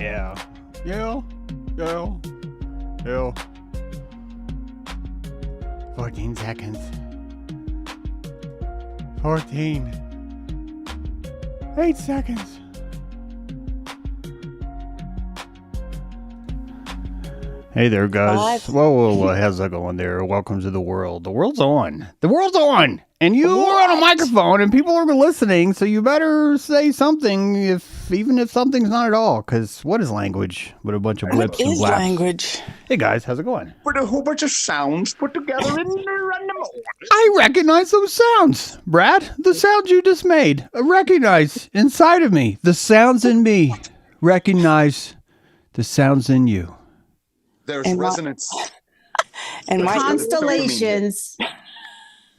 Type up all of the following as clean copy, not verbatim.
Yeah. Yeah. Yeah. Yeah. 14 seconds. 14. 8 seconds. Hey there, guys. Whoa. How's that going there? Welcome to the world. The world's on. The world's on. And you are on a microphone and people are listening, so you better say something, even if something's not at all. Because what is language but a bunch of blips and blaps? What is language? Hey, guys. How's it going? Put a whole bunch of sounds put together in random order. I recognize those sounds, Brad. The sounds you just made. I recognize inside of me. The sounds in me. Recognize the sounds in you. There's And resonance. And my Constellations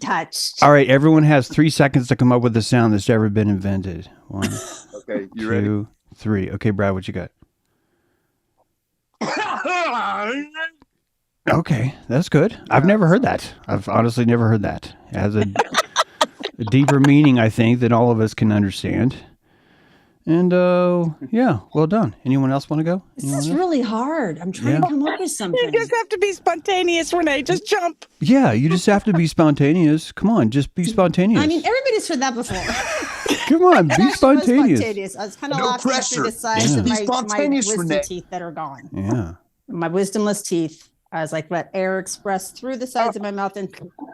touched. All right, everyone has 3 seconds to come up with a sound that's ever been invented. 1, Okay, you ready? 2, 3. Okay, Brad, what you got? Okay, that's good. I've never heard that. I've honestly never heard that. It has a deeper meaning, I think, than all of us can understand. And, yeah, well done. Anyone else want to go? This is really hard. I'm trying to come up with something. You just have to be spontaneous, Renee. Just jump. Yeah, you just have to be spontaneous. Come on, just be spontaneous. I mean, everybody's heard that before. Come on, be Actually, spontaneous. I was kind of No laughing pressure. through the size of Be my spontaneous, wisdom Renee. teeth that are gone. Yeah. My wisdomless teeth. I was like, let air express through the sides of my mouth, and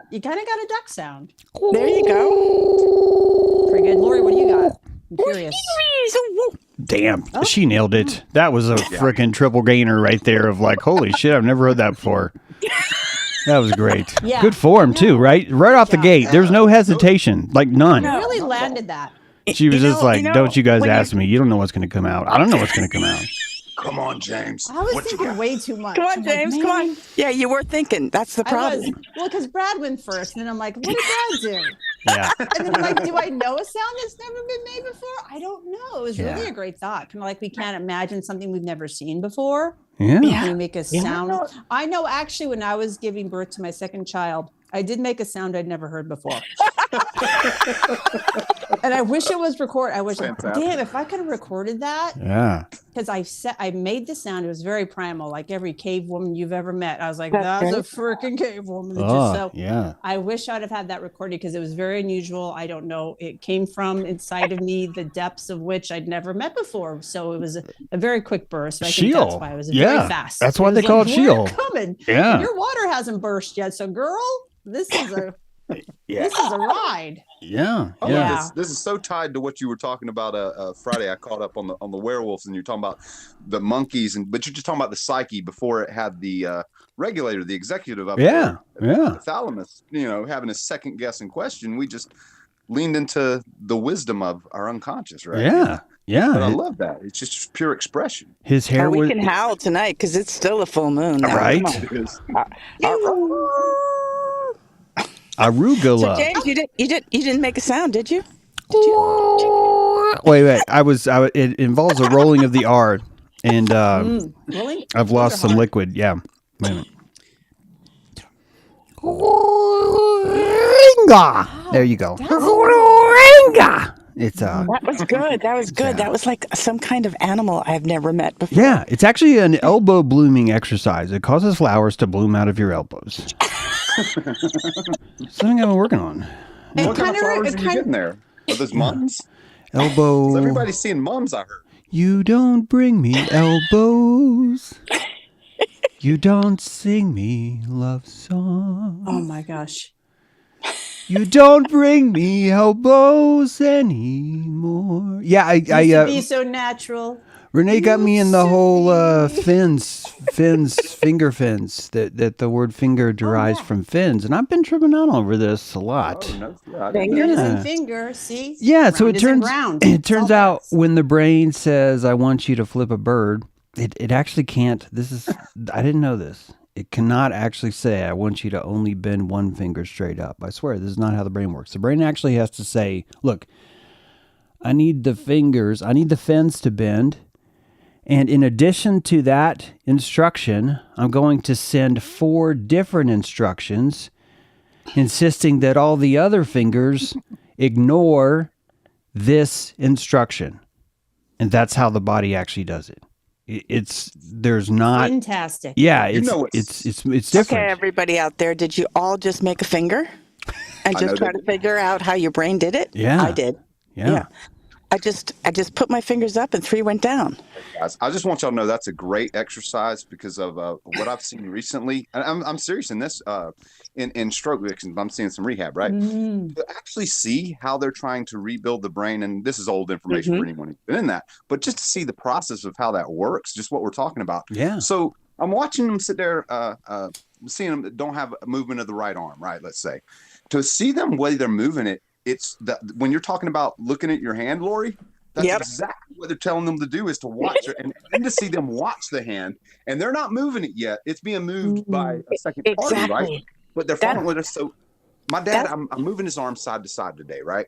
you kind of got a duck sound. There you go. Pretty good. Lori, what do you got? I'm curious. Damn, she nailed it. That was a freaking triple gainer right there of like, holy shit, I've never heard that before. That was great. Yeah. Good form, too, right? Right off the gate. There's no hesitation, like none. I really landed that. She was just like, don't you guys when ask me. You don't know what's going to come out. I don't know what's going to come out. Come on, James. I was What you thinking got? way too much. Come on, I'm like, James. Come man, on. Yeah, you were thinking. That's the I problem. was. Well, because Brad went first, and then I'm like, what did Brad do? Yeah. And then I'm like, do I know a sound that's never been made before? I don't know. It was really a great thought. Kind of like we can't imagine something we've never seen before. Yeah. Yeah. We make a sound. I know actually when I was giving birth to my second child, I did make a sound I'd never heard before. And I wish it was recorded. I wish, Fantastic. damn, if I could have recorded that, Yeah. because I made the sound. It was very primal, like every cave woman you've ever met. I was like, that's a freaking cave woman. Oh, yeah. I wish I'd have had that recorded because it was very unusual. I don't know. It came from inside of me, the depths of which I'd never met before. So it was a very quick burst. I think that's why it was very fast. That's why It they was call it "We're Sheol." coming. Yeah. Your water hasn't burst yet. So girl, this is a this is a ride. Yeah. I love Yeah. this. This is so tied to what you were talking about Friday. I caught up on the werewolves, and you're talking about the monkeys, but you're just talking about the psyche before it had the regulator, the executive up Yeah. there, Yeah. the thalamus. Having a second guessing question, we just leaned into the wisdom of our unconscious, right? Yeah. But I Yeah. love that. It's just pure expression. His hair Or we was can howl tonight because it's still a full moon. Now. Right. Come on. It is. arugula. So James, you didn't make a sound, did you? Wait. It involves a rolling of the R, and Really? I've lost some liquid. Yeah. Wait a minute. There you go. It's That was good. That was good. That was like some kind of animal I've never met before. yeah, it's actually an elbow blooming exercise. It causes flowers to bloom out of your elbows. Something I've been working on. What kind of flowers are you getting there? Are those mums? Elbow. Everybody's seeing mums, I heard. You don't bring me elbows. You don't sing me love songs. Oh my gosh. You don't bring me elbows anymore. Yeah, Used to be so natural. Renee got me in the whole fins, finger fins, that the word finger derives from fins. And I've been tripping out over this a lot. Oh, no. Yeah, Fingers Yeah. and finger. See? Yeah, so Round it isn't turns round. it It's turns all out bats. when the brain says I want you to flip a bird, it actually can't. I didn't know this. It cannot actually say I want you to only bend one finger straight up. I swear this is not how the brain works. The brain actually has to say, look, I need the fins to bend. And in addition to that instruction, I'm going to send 4 different instructions insisting that all the other fingers ignore this instruction. And that's how the body actually does it. there's not fantastic. Yeah, it's different. Okay, everybody out there, did you all just make a finger and just try to figure out how your brain did it? Yeah, I did. Yeah. I just put my fingers up and 3 went down. Guys, I just want y'all to know that's a great exercise because of what I've seen recently. And I'm serious in this. In stroke victims, I'm seeing some rehab, right? To actually see how they're trying to rebuild the brain, and this is old information for anyone who's been in that, but just to see the process of how that works, just what we're talking about. Yeah. So I'm watching them sit there, seeing them don't have a movement of the right arm, right? Let's say, to see them way they're moving it. It's that when you're talking about looking at your hand, Lori, that's exactly what they're telling them to do, is to watch it, and then to see them watch the hand, and they're not moving it yet. It's being moved by a second party, right? But they're following with us. So my dad, I'm moving his arm side to side today, right?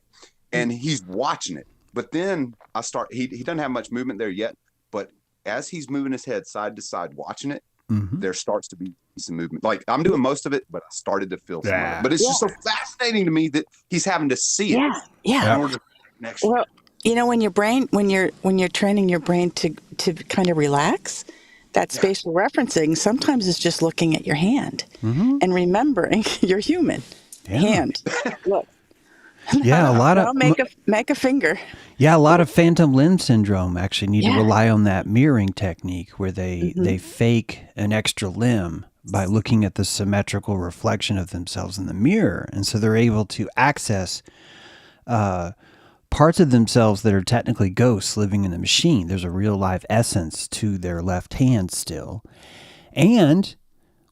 And he's watching it. But then he doesn't have much movement there yet. But as he's moving his head side to side, watching it, there starts to be some movement. Like I'm doing most of it, but I started to feel some of it. But it's just so fascinating to me that he's having to see it. Yeah. In order to well, when your brain, when you're training your brain to kind of relax, that spatial referencing sometimes is just looking at your hand and remembering you're human. Hand. Look. Yeah, a lot of make a finger. Yeah, a lot of phantom limb syndrome actually need to rely on that mirroring technique where they fake an extra limb by looking at the symmetrical reflection of themselves in the mirror, and so they're able to access parts of themselves that are technically ghosts living in the machine. There's a real live essence to their left hand still, and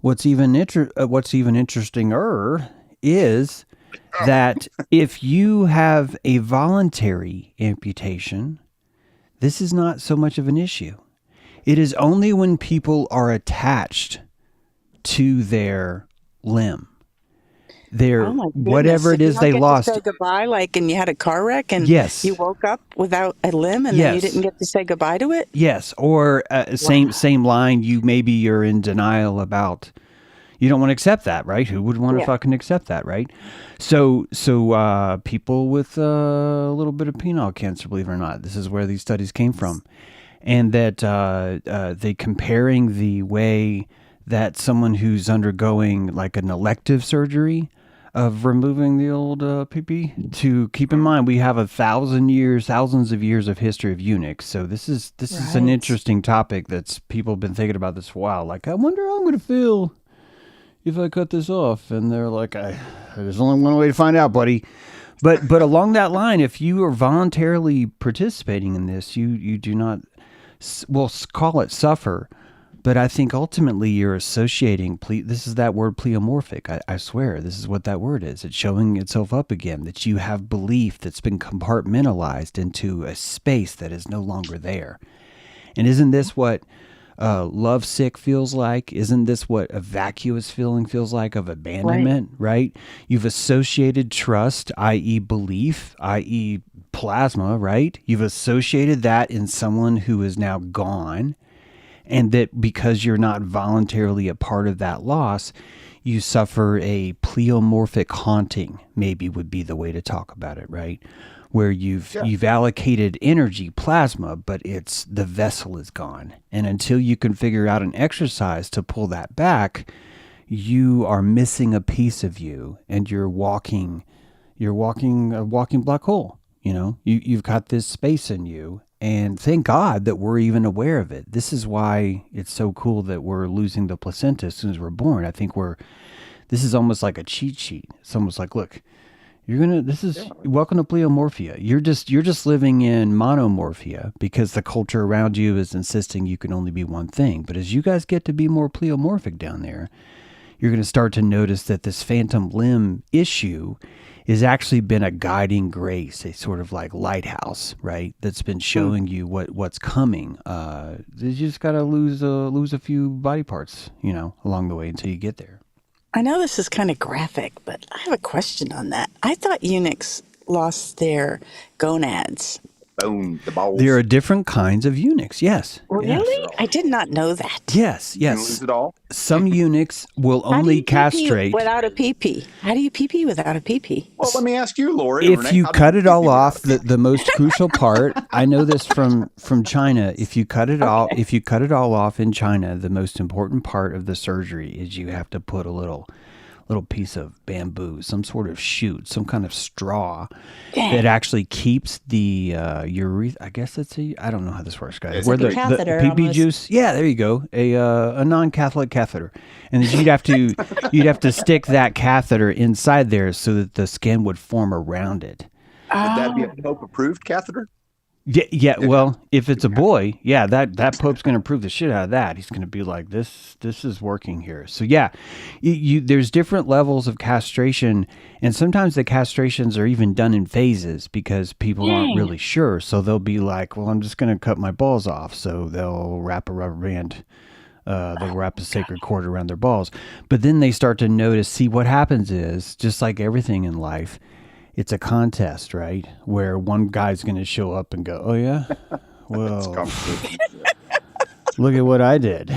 what's even interesting is that if you have a voluntary amputation, this is not so much of an issue. It is only when people are attached to their limb, whatever it is they lost. To say goodbye, like, and you had a car wreck, and you woke up without a limb, and then you didn't get to say goodbye to it. Yes, or same line. You're in denial about. You don't want to accept that, right? Who would want to fucking accept that, right? So people with a little bit of penile cancer, believe it or not, this is where these studies came from, and that they comparing the way that someone who's undergoing like an elective surgery of removing the old pee-pee, to keep in mind we have thousands of years of history of eunuchs. So this is an interesting topic that's people have been thinking about this for a while. Like, I wonder how I'm going to feel if I cut this off. And they're like, there's only one way to find out, buddy. But along that line, if you are voluntarily participating in this, you do not, we'll call it suffer. But I think ultimately you're associating, this is that word pleomorphic. I swear, this is what that word is. It's showing itself up again, that you have belief that's been compartmentalized into a space that is no longer there. And isn't this what lovesick feels like? Isn't this what a vacuous feeling feels like of abandonment, right? You've associated trust, i.e. belief, i.e. plasma, right? You've associated that in someone who is now gone, and that because you're not voluntarily a part of that loss, you suffer a pleomorphic haunting, maybe would be the way to talk about it, right? Where you've allocated energy, plasma, but the vessel is gone. And until you can figure out an exercise to pull that back, you are missing a piece of you, and you're walking a walking black hole. You know, you've got this space in you, and thank God that we're even aware of it. This is why it's so cool that we're losing the placenta as soon as we're born. I think this is almost like a cheat sheet. It's almost like, look, welcome to pleomorphia. You're just living in monomorphia because the culture around you is insisting you can only be one thing. But as you guys get to be more pleomorphic down there, you're going to start to notice that this phantom limb issue has actually been a guiding grace, a sort of like lighthouse, right? That's been showing you what's coming. You just got to lose a few body parts, along the way until you get there. I know this is kind of graphic, but I have a question on that. I thought eunuchs lost their gonads bone, the balls. There are different kinds of eunuchs. Yes. Really? Yes. I did not know that. Yes. You lose it all. Some eunuchs will only castrate without a pee-pee. How do you pee-pee without a pee-pee? Well, let me ask you, Lori. If Renee, you how do cut it all pee-pee off, without- the most crucial part, I know this from China. If you cut it all, if you cut it all off in China, the most important part of the surgery is you have to put a little piece of bamboo, some sort of shoot, some kind of straw that actually keeps the urethra. I guess I don't know how this works, guys. It's Where like the a catheter pee-pee almost. juice? Yeah, there you go. A non-Catholic catheter, and then you'd have to stick that catheter inside there so that the skin would form around it. Would that be a Pope-approved catheter? Yeah. Well, if it's a boy, yeah, that Pope's going to prove the shit out of that. He's going to be like, this is working here. So yeah, there's different levels of castration, and sometimes the castrations are even done in phases because people aren't really sure. So they'll be like, well, I'm just going to cut my balls off. So they'll wrap a rubber band. They'll wrap a sacred cord around their balls. But then they start to notice, see, what happens is, just like everything in life, it's a contest, right? Where one guy's going to show up and go, oh, yeah? Well, look at what I did.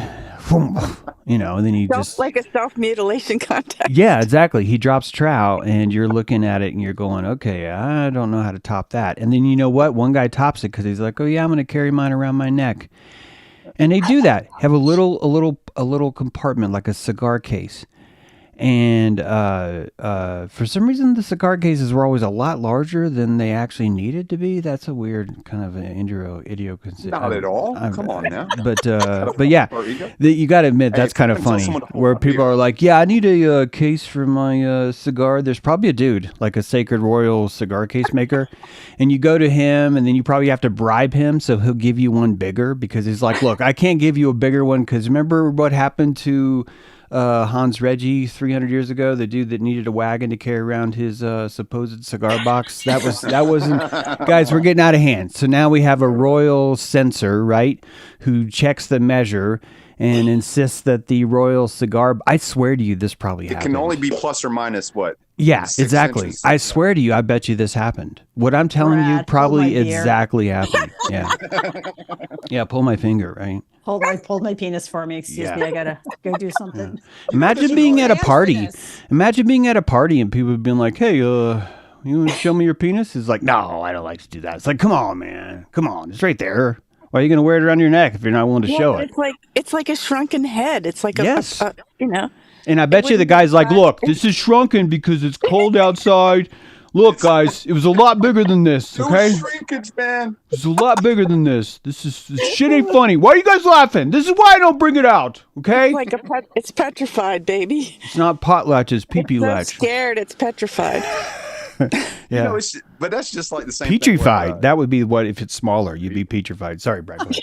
And then he just... Like a self-mutilation contest. Yeah, exactly. He drops trout, and you're looking at it, and you're going, okay, I don't know how to top that. And then you know what? One guy tops it because he's like, oh, yeah, I'm going to carry mine around my neck. And they do that. Have a little compartment, like a cigar case. And for some reason, the cigar cases were always a lot larger than they actually needed to be. That's a weird kind of an idiosyncrasy. Not at all. Come on now. But yeah, you got to admit, that's kind of funny. Where people are like, yeah, I need a case for my cigar. There's probably a dude, like a Sacred Royal cigar case maker. And you go to him, and then you probably have to bribe him. So he'll give you one bigger because he's like, look, I can't give you a bigger one because remember what happened to Hans Reggie 300 years ago, the dude that needed a wagon to carry around his supposed cigar box. That wasn't, guys, we're getting out of hand. So now we have a royal censor, right, who checks the measure and insists that the royal cigar, I swear to you, this probably happened. It can only be plus or minus what? Yeah, 6 exactly. inches? I swear to you, I bet you this happened. What I'm telling you Brad, probably hold my beer. exactly happened. Yeah. Yeah, pull my finger, right? Hold my penis for me. Excuse me. I gotta go do something. Imagine being at a Answer party. this. Imagine being at a party and people being like, hey, you want to show me your penis? It's like, no, I don't like to do that. It's like, come on, man. Come on. It's right there. Why are you going to wear it around your neck if you're not willing to show it? It's like a shrunken head. It's like Yes. And I bet you the wouldn't guy's be like, fun. look, this is shrunken because it's cold outside. Look, guys, it was a lot bigger than this, It okay? was shrinkage, man. It's a lot bigger than this. This shit ain't funny. Why are you guys laughing? This is why I don't bring it out, okay? it's petrified, baby. It's not potlatch, it's pee-pee So latch. scared, it's petrified. Yeah. But that's just like the same thing. Petrified. That would be what if it's smaller. You'd be petrified. Sorry, Brad. Go ahead.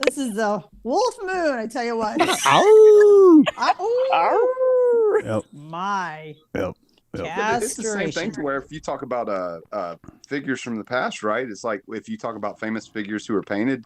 This is the wolf moon. I tell you what. Ow! Ow. Yep. My Yep. It's the same thing castration. to where if you talk about figures from the past, right? It's like if you talk about famous figures who are painted,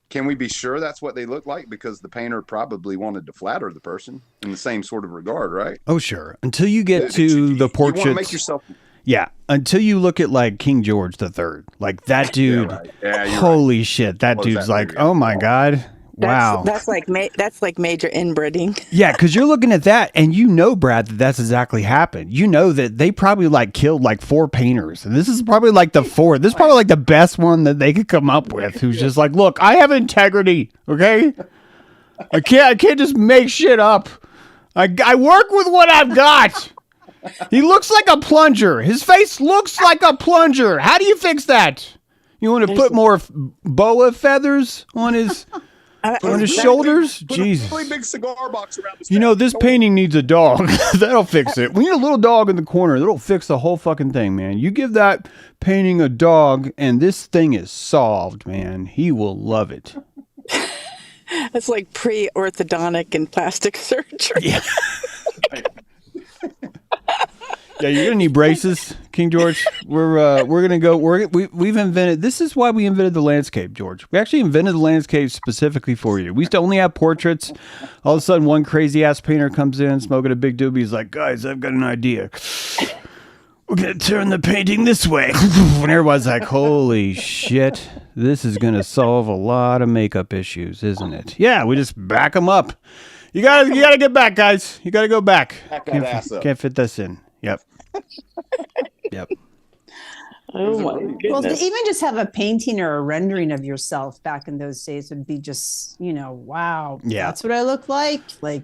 can we be sure that's what they look like? Because the painter probably wanted to flatter the person in the same sort of regard, right? Oh, sure. Until you get to the You want to portraits. make yourself. Yeah. Until you look at like King George III. Like that dude. Yeah, right. Yeah, you're Holy shit. That What was dude's that like, movie? oh my God. Wow. That's like major inbreeding. Yeah, because you're looking at that and you know, Brad, that's exactly happened. You know that they probably like killed like 4 painters. And this is probably like the 4th. This is probably like the best one that they could come up with. Who's just like, look, I have integrity. Okay. I can't just make shit up. I work with what I've got. He looks like a plunger. His face looks like a plunger. How do you fix that? You want to put more boa feathers on his shoulders? Put Jesus. a really big cigar box around his You know, neck. this painting needs a dog. That'll fix it. We need a little dog in the corner. That'll fix the whole fucking thing, man. You give that painting a dog, and this thing is solved, man. He will love it. That's like pre-orthodontic and plastic surgery. Yeah. Yeah, you're gonna need braces, King George. We're gonna go. We've invented. This is why we invented the landscape, George. We actually invented the landscape specifically for you. We used to only have portraits. All of a sudden, one crazy ass painter comes in, smoking a big doobie. He's like, "Guys, I've got an idea. we're going to turn the painting this way. And everyone's like, holy shit, this is going to solve a lot of makeup issues, isn't it? Yeah, we just back them up. You gotta get back, guys. You gotta go back. Can't fit this in. Yep. Yep. Oh my goodness. Well, to even just have a painting or a rendering of yourself back in those days would be just, wow. Yeah. That's what I look like. Like,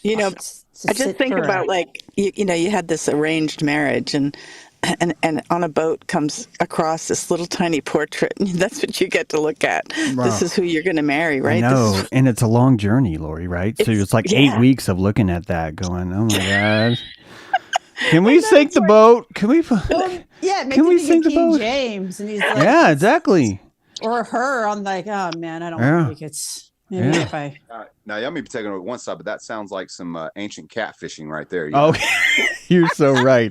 I just think about like, you had this arranged marriage and on a boat comes across this little tiny portrait. And that's what you get to look at. Wow. This is who you're going to marry, right? No, and it's a long journey, Lori, right? So it's like 8 weeks of looking at that going, oh my God. Can we sink the boat? Can we? Can we sink the boat? James, and he's like, yeah, exactly. Or her. I'm like, oh man, I don't think it's. Maybe if I. Now, y'all may be taking it with one side, but that sounds like some ancient catfishing right there. Okay, you're so right.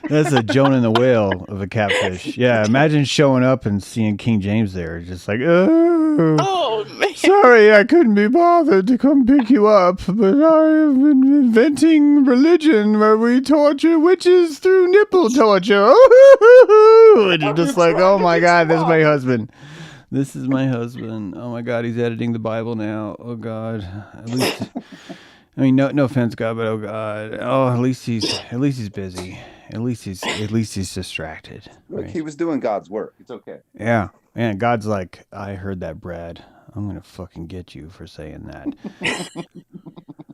That's a Jonah and the whale of a catfish. Yeah, imagine showing up and seeing King James there, just like, oh man. Sorry, I couldn't be bothered to come pick you up, but I have been inventing religion where we torture witches through nipple torture. And you're just like, oh my God, this is my husband. This is my husband. Oh my God, he's editing the Bible now. Oh God, at least, I mean, no offense, God, but oh God, at least he's busy. At least he's distracted. Look, he was doing God's work. It's okay. Yeah, man. God's like, I heard that, Brad. I'm gonna fucking get you for saying that.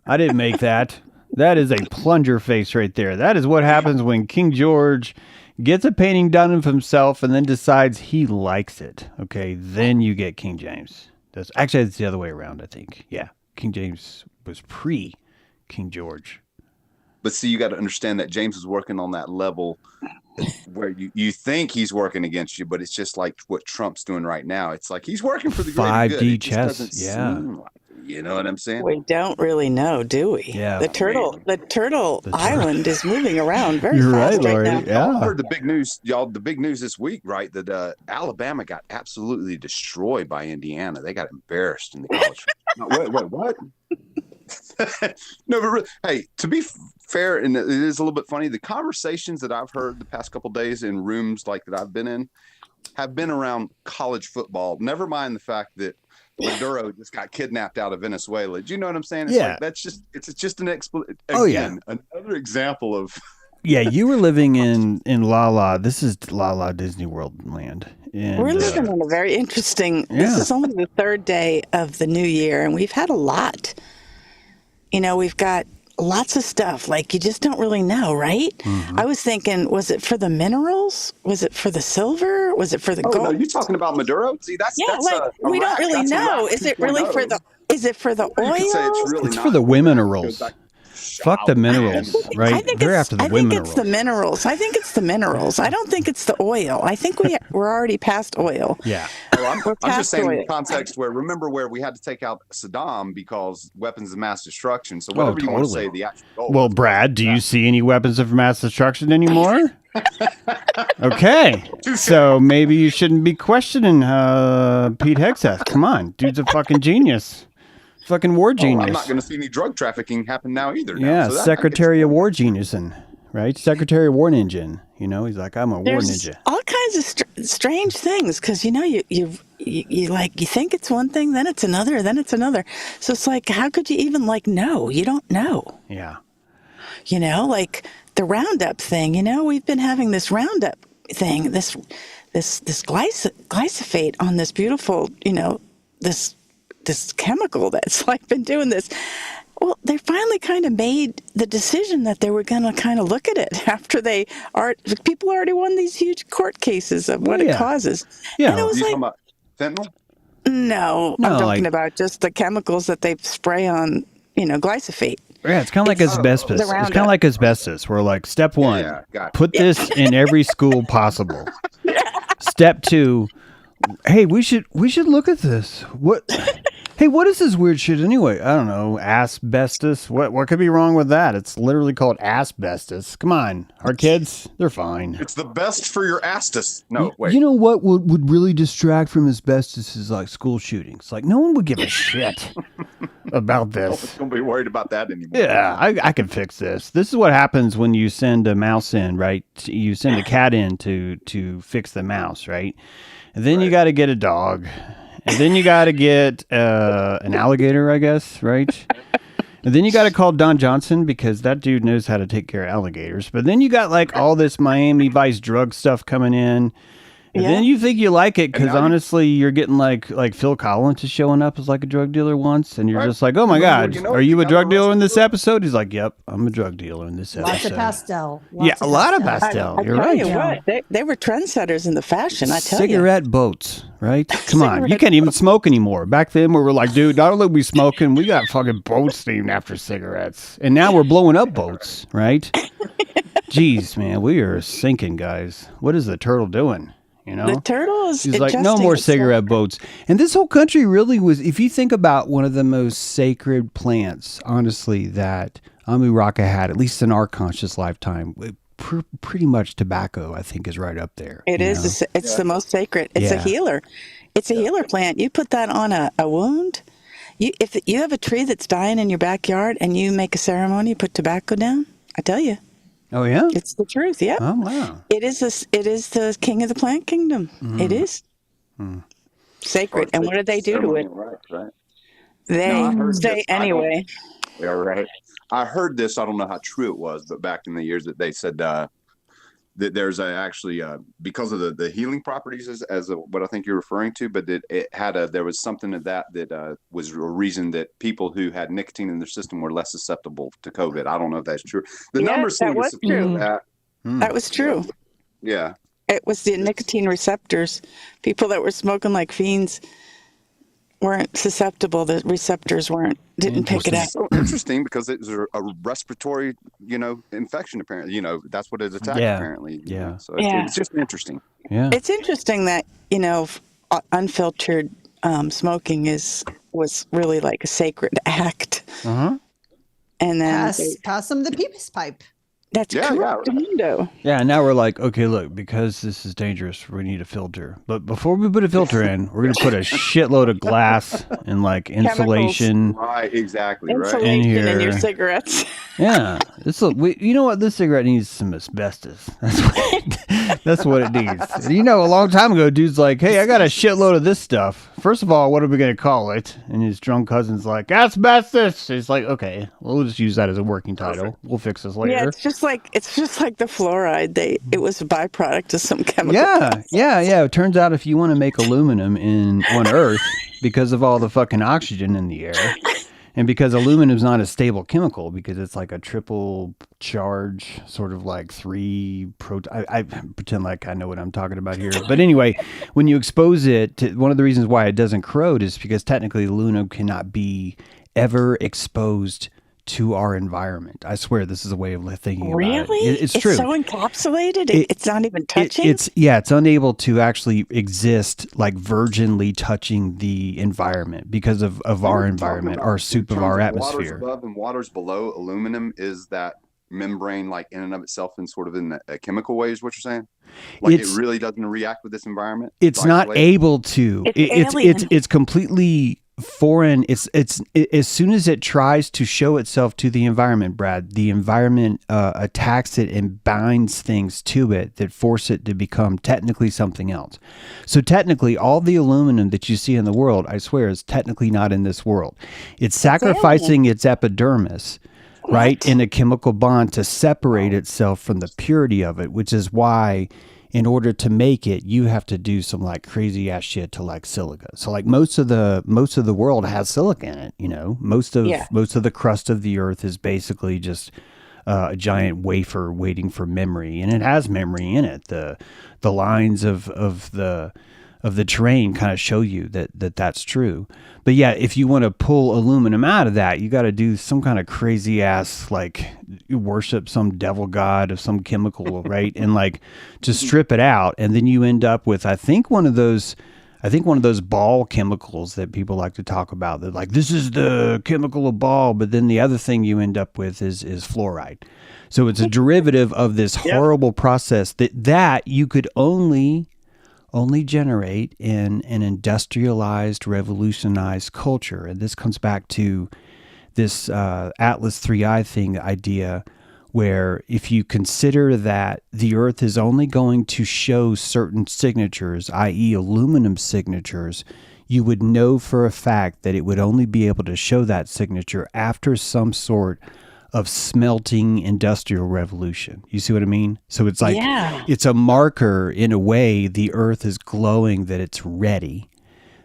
I didn't make that. That is a plunger face right there. That is what happens when King George gets a painting done of himself and then decides he likes it. Okay, then you get King James. It's the other way around, I think. Yeah, King James was pre-King George. But see, you got to understand that James is working on that level where you think he's working against you, but it's just like what Trump's doing right now. It's like he's working for the greater good. 5D chess, yeah. You know what I'm saying? We don't really know, do we? Yeah. The turtle island is moving around very You're fast right, right now. Yeah. I heard the big news, y'all. The big news this week, right? That Alabama got absolutely destroyed by Indiana. They got embarrassed in the college. No, wait, what? No, but really, hey, to be fair, and it is a little bit funny, the conversations that I've heard the past couple of days in rooms like that I've been in have been around college football. Never mind the fact that Maduro just got kidnapped out of Venezuela. Do you know what I'm saying? It's like, it's just an another example of. Yeah, you were living in La La. This is La La Disney World land. And, we're living in a very interesting. This is only the third day of the new year, and we've had a lot. We've got lots of stuff. Like, you just don't really know, right? Mm-hmm. I was thinking, was it for the minerals? Was it for the silver? Was it for the gold? No, you talking about Maduro? See, that's we don't really know. Is it really for the? Is it for the oil? It's for the minerals. Fuck the minerals, right? They're after the minerals. I think it's the minerals. I think it's the minerals. I don't think it's the oil. I think we're already past oil. Yeah. Well, I'm just saying in the context where, remember where we had to take out Saddam because weapons of mass destruction. So whatever you want to say, the actual goal. Well, Brad, do you see any weapons of mass destruction anymore? Okay. So maybe you shouldn't be questioning Pete Hegseth. Come on. Dude's a fucking genius. Fucking war genius. I'm not going to see any drug trafficking happen now either. Yeah, so Secretary of War geniusin', right? Secretary of War ninja. He's like, I'm a war ninja. All kinds of strange things because you think it's one thing, then it's another, then it's another. So it's like, how could you even know? You don't know. Yeah. Like the Roundup thing. We've been having this Roundup thing, this glyphosate on this beautiful, this chemical that's been doing this. Well, they finally kind of made the decision that they were going to kind of look at it after people already won these huge court cases of what it causes. Yeah. And it was talking about fentanyl? No, I'm talking about just the chemicals that they spray on, glyphosate. Yeah, it's kind of like asbestos. It's kind of like asbestos. We're like, step one, put this in every school possible. Step two, hey, we should look at this. Hey, what is this weird shit anyway? I don't know. Asbestos. What could be wrong with that? It's literally called asbestos. Come on. Our kids, they're fine. It's the best for your astus. No, wait. You know what would really distract from asbestos is like school shootings. Like, no one would give a shit about this. Don't be worried about that anymore. Yeah, I can fix this. This is what happens when you send a mouse in, right? You send a cat in to fix the mouse, right? And then you got to get a dog. And then you got to get an alligator, I guess, right? And then you got to call Don Johnson because that dude knows how to take care of alligators. But then you got like all this Miami Vice drug stuff coming in. And then you think you like it because honestly, you're getting like Phil Collins is showing up as like a drug dealer once, and you're just like, oh my God, are you a drug dealer in this episode? He's like, yep, I'm a drug dealer in this episode. Lots of pastel. A lot of pastel. You're right. You what, they were trendsetters in the fashion. I tell you. Cigarette boats, right? Come on, you can't even smoke anymore. Back then, we were like, dude, not only are we smoking, we got fucking boats named after cigarettes, and now we're blowing up boats, right? Jeez, man, we are sinking, guys. What is the turtle doing? You know, the turtle is. He's like, no more cigarette boats. And this whole country really was, if you think about one of the most sacred plants, honestly, that Amu Raka had, at least in our conscious lifetime, pretty much tobacco, I think, is right up there. It is. It's the most sacred. It's a healer. It's a healer plant. You put that on a wound. If you have a tree that's dying in your backyard and you make a ceremony, put tobacco down, I tell you. Oh, yeah? It's the truth, yeah. Oh, wow. It is the king of the plant kingdom. It is sacred. And what do they do to it? Right. They say anyway. Yeah, right. I heard this. I don't know how true it was, but back in the years that they said that there's actually because of the healing properties as what I think you're referring to, but it had there was something of that was a reason that people who had nicotine in their system were less susceptible to COVID. I don't know if that's true. The numbers seem to support that. That was true. Yeah. It was the nicotine receptors. People that were smoking like fiends weren't susceptible. The receptors didn't pick it up. So interesting because it was a respiratory, infection. Apparently, that's what it attacked. Apparently, So it's just interesting. Yeah, it's interesting that unfiltered smoking was really like a sacred act. Uh-huh. And then pass them the penis pipe. That's correct. Yeah, now we're like, okay, look, because this is dangerous, we need a filter. But before we put a filter in, we're going to put a shitload of glass and like insulation. Right, exactly. Insulation in here. In your cigarettes. Yeah. You know what? This cigarette needs some asbestos. That's what it needs. A long time ago, dude's like, hey, I got a shitload of this stuff. First of all, what are we going to call it? And his drunk cousin's like, asbestos. It's like, okay, we'll just use that as a working title. We'll fix this later. Yeah, it's just like the fluoride. It was a byproduct of some chemical. Yeah. It turns out if you want to make aluminum on Earth, because of all the fucking oxygen in the air, and because aluminum is not a stable chemical, because it's like a triple charge, sort of like 3 proton. I pretend like I know what I'm talking about here. But anyway, when you expose it, one of the reasons why it doesn't corrode is because technically aluminum cannot be ever exposed to our environment. I swear this is a way of thinking about it. Really? It's true. It's so encapsulated. It's not even touching. It's unable to actually exist like virginally touching the environment because of our environment, our soup of our atmosphere. Waters above and waters below aluminum is that membrane like in and of itself and sort of in a chemical way is what you're saying? Like it really doesn't react with this environment? It's not able to. It's completely foreign. It's as soon as it tries to show itself to the environment, Brad, the environment attacks it and binds things to it that force it to become technically something else. So technically all the aluminum that you see in the world, I swear, is technically not in this world. It's sacrificing its epidermis, right, in a chemical bond to separate itself from the purity of it, which is why in order to make it, you have to do some like crazy ass shit to like silica. So like most of the world has silica in it. Most of the crust of the earth is basically just a giant wafer waiting for memory, and it has memory in it. The lines of the terrain kind of show you that's true. But yeah, if you want to pull aluminum out of that, you got to do some kind of crazy ass, like you worship some devil god of some chemical, right? And like just strip it out. And then you end up with, I think one of those ball chemicals that people like to talk about. They're like, this is the chemical of ball. But then the other thing you end up with is fluoride. So it's a derivative of this horrible process that you could only only generate in an industrialized, revolutionized culture. And this comes back to this Atlas 3i thing idea, where if you consider that the Earth is only going to show certain signatures, i.e. aluminum signatures, you would know for a fact that it would only be able to show that signature after some sort of smelting industrial revolution. You see what I mean? So it's like, it's a marker in a way. The Earth is glowing that it's ready,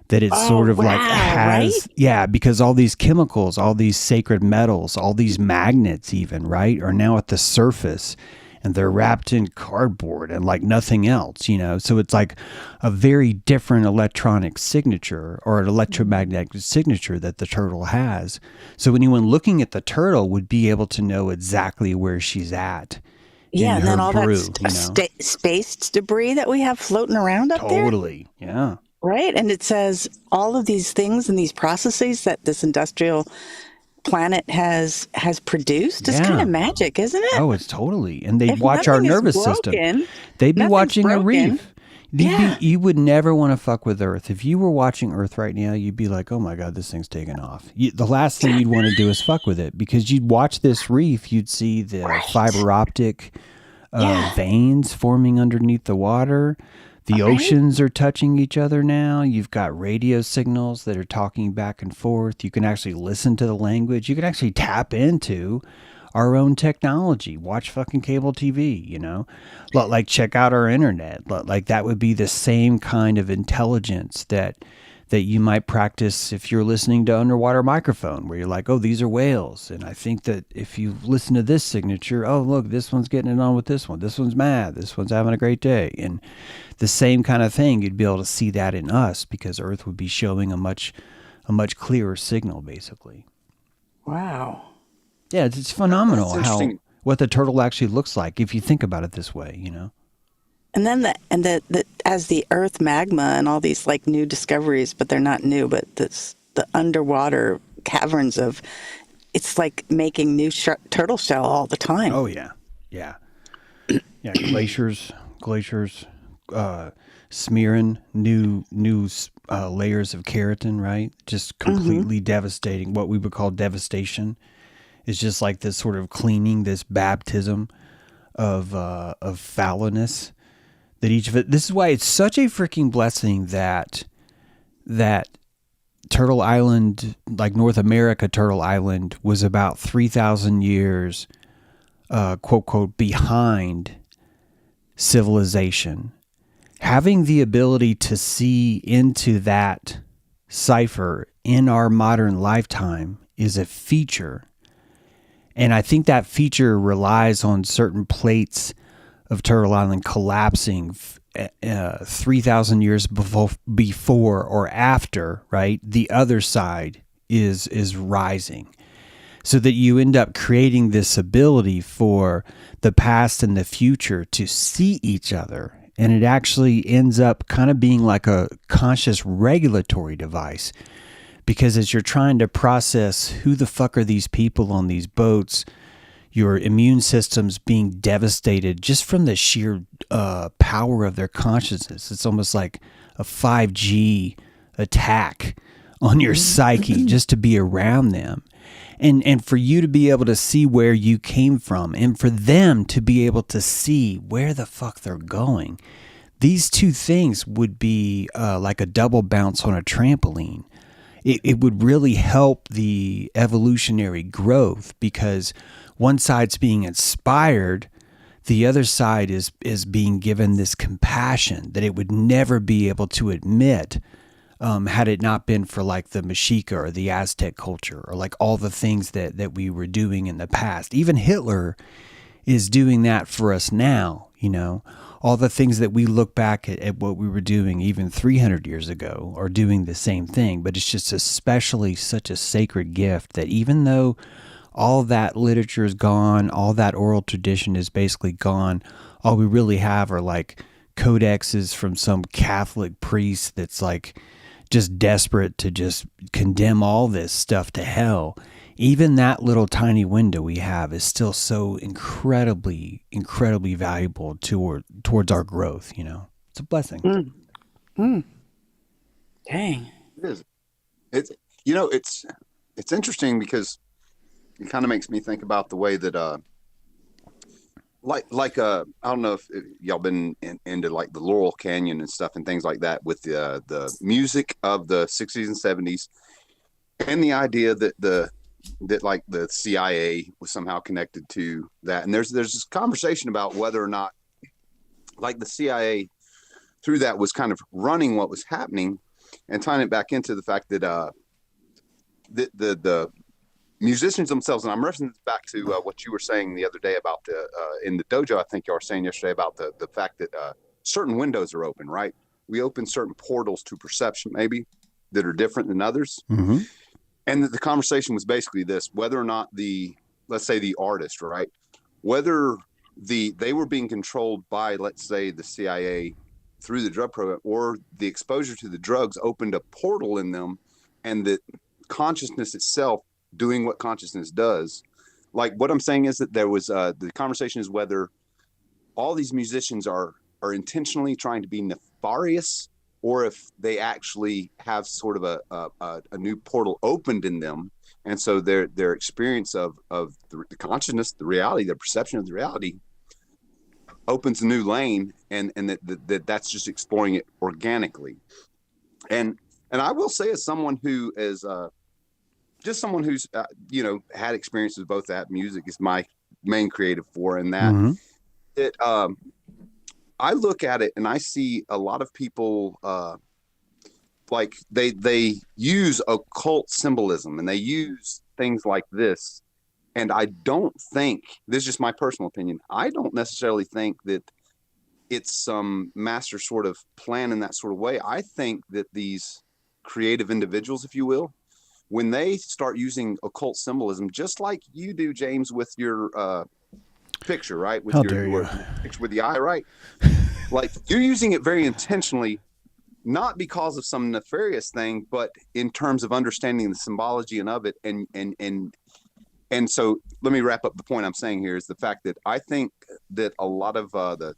that it's sort of like has, because all these chemicals, all these sacred metals, all these magnets even, right, are now at the surface, and they're wrapped in cardboard and like nothing else, you know? So it's like a very different electronic signature, or an electromagnetic signature that the turtle has. So anyone looking at the turtle would be able to know exactly where she's at. Yeah, and then all that space debris that we have floating around up there. Totally, yeah. Right. And it says all of these things and these processes that this industrial planet has produced. It's kind of magic, isn't it? Oh, it's totally. And they watch our nervous system. They'd be watching a reef. You would never want to fuck with Earth. If you were watching Earth right now, you'd be like, oh my God, this thing's taking off. The last thing you'd want to do is fuck with it, because you'd watch this reef, you'd see the fiber optic veins forming underneath the water. The oceans are touching each other now. You've got radio signals that are talking back and forth. You can actually listen to the language. You can actually tap into our own technology. Watch fucking cable TV, you know? Like, check out our internet. Like, that would be the same kind of intelligence that you might practice if you're listening to underwater microphone, where you're like, oh, these are whales. And I think that if you listen to this signature, oh, look, this one's getting it on with this one. This one's mad. This one's having a great day. And the same kind of thing, you'd be able to see that in us, because Earth would be showing a much clearer signal, basically. Wow. Yeah, it's phenomenal what the turtle actually looks like if you think about it this way, you know? And then as the Earth magma and all these like new discoveries, but they're not new, but the underwater caverns of, it's like making new turtle shell all the time. Oh yeah, yeah. Glaciers, smearing new layers of keratin, right? Just completely devastating. What we would call devastation is just like this sort of cleaning, this baptism of foulness. That each of it. This is why it's such a freaking blessing that Turtle Island, like North America, Turtle Island, was about 3,000 years, quote, quote, behind civilization. Having the ability to see into that cipher in our modern lifetime is a feature. And I think that feature relies on certain plates of Turtle Island collapsing 3,000 years before or after, right? The other side is rising, so that you end up creating this ability for the past and the future to see each other. And it actually ends up kind of being like a conscious regulatory device, because as you're trying to process who the fuck are these people on these boats, your immune system's being devastated just from the sheer power of their consciousness. It's almost like a 5G attack on your psyche just to be around them. And for you to be able to see where you came from, and for them to be able to see where the fuck they're going. These two things would be like a double bounce on a trampoline. It would really help the evolutionary growth, because one side's being inspired, the other side is being given this compassion that it would never be able to admit had it not been for like the Mexica or the Aztec culture, or like all the things that we were doing in the past. Even Hitler is doing that for us now, you know. All the things that we look back at what we were doing even 300 years ago are doing the same thing. But it's just especially such a sacred gift that even though all that literature is gone, all that oral tradition is basically gone, all we really have are like codexes from some Catholic priest that's like just desperate to just condemn all this stuff to hell. Even that little tiny window we have is still so incredibly, incredibly valuable towards our growth, you know. It's a blessing. Dang. It is. It's it's interesting because it kind of makes me think about the way that I don't know if y'all been into like the Laurel Canyon and stuff and things like that with the music of the 60s and 70s, and the idea that like the CIA was somehow connected to that. And there's this conversation about whether or not like the CIA through that was kind of running what was happening, and tying it back into the fact that the musicians themselves, and I'm referencing back to what you were saying the other day about the in the dojo. I think you were saying yesterday about the fact that certain windows are open, right? We open certain portals to perception, maybe, that are different than others. Mm-hmm. And the conversation was basically this: whether or not let's say the artist, right, whether they were being controlled by, let's say, the CIA through the drug program, or the exposure to the drugs opened a portal in them, and that consciousness itself doing what consciousness does. Like, what I'm saying is that there was the conversation is whether all these musicians are intentionally trying to be nefarious, or if they actually have sort of a new portal opened in them, and so their experience of the consciousness, the reality, their perception of the reality opens a new lane, and that's just exploring it organically. And I will say, as someone who is just someone who's had experience with both that, music is my main creative for, and that Mm-hmm. it I look at it and I see a lot of people like they use occult symbolism and they use things like this. And I don't think, this is just my personal opinion, I don't necessarily think that it's some master sort of plan in that sort of way. I think that these creative individuals, if you will, when they start using occult symbolism, just like you do, James, with your picture, right? With How your dare you. picture with the eye, right? Like, you're using it very intentionally, not because of some nefarious thing, but in terms of understanding the symbology and of it. And so let me wrap up the point I'm saying here is the fact that I think that a lot of the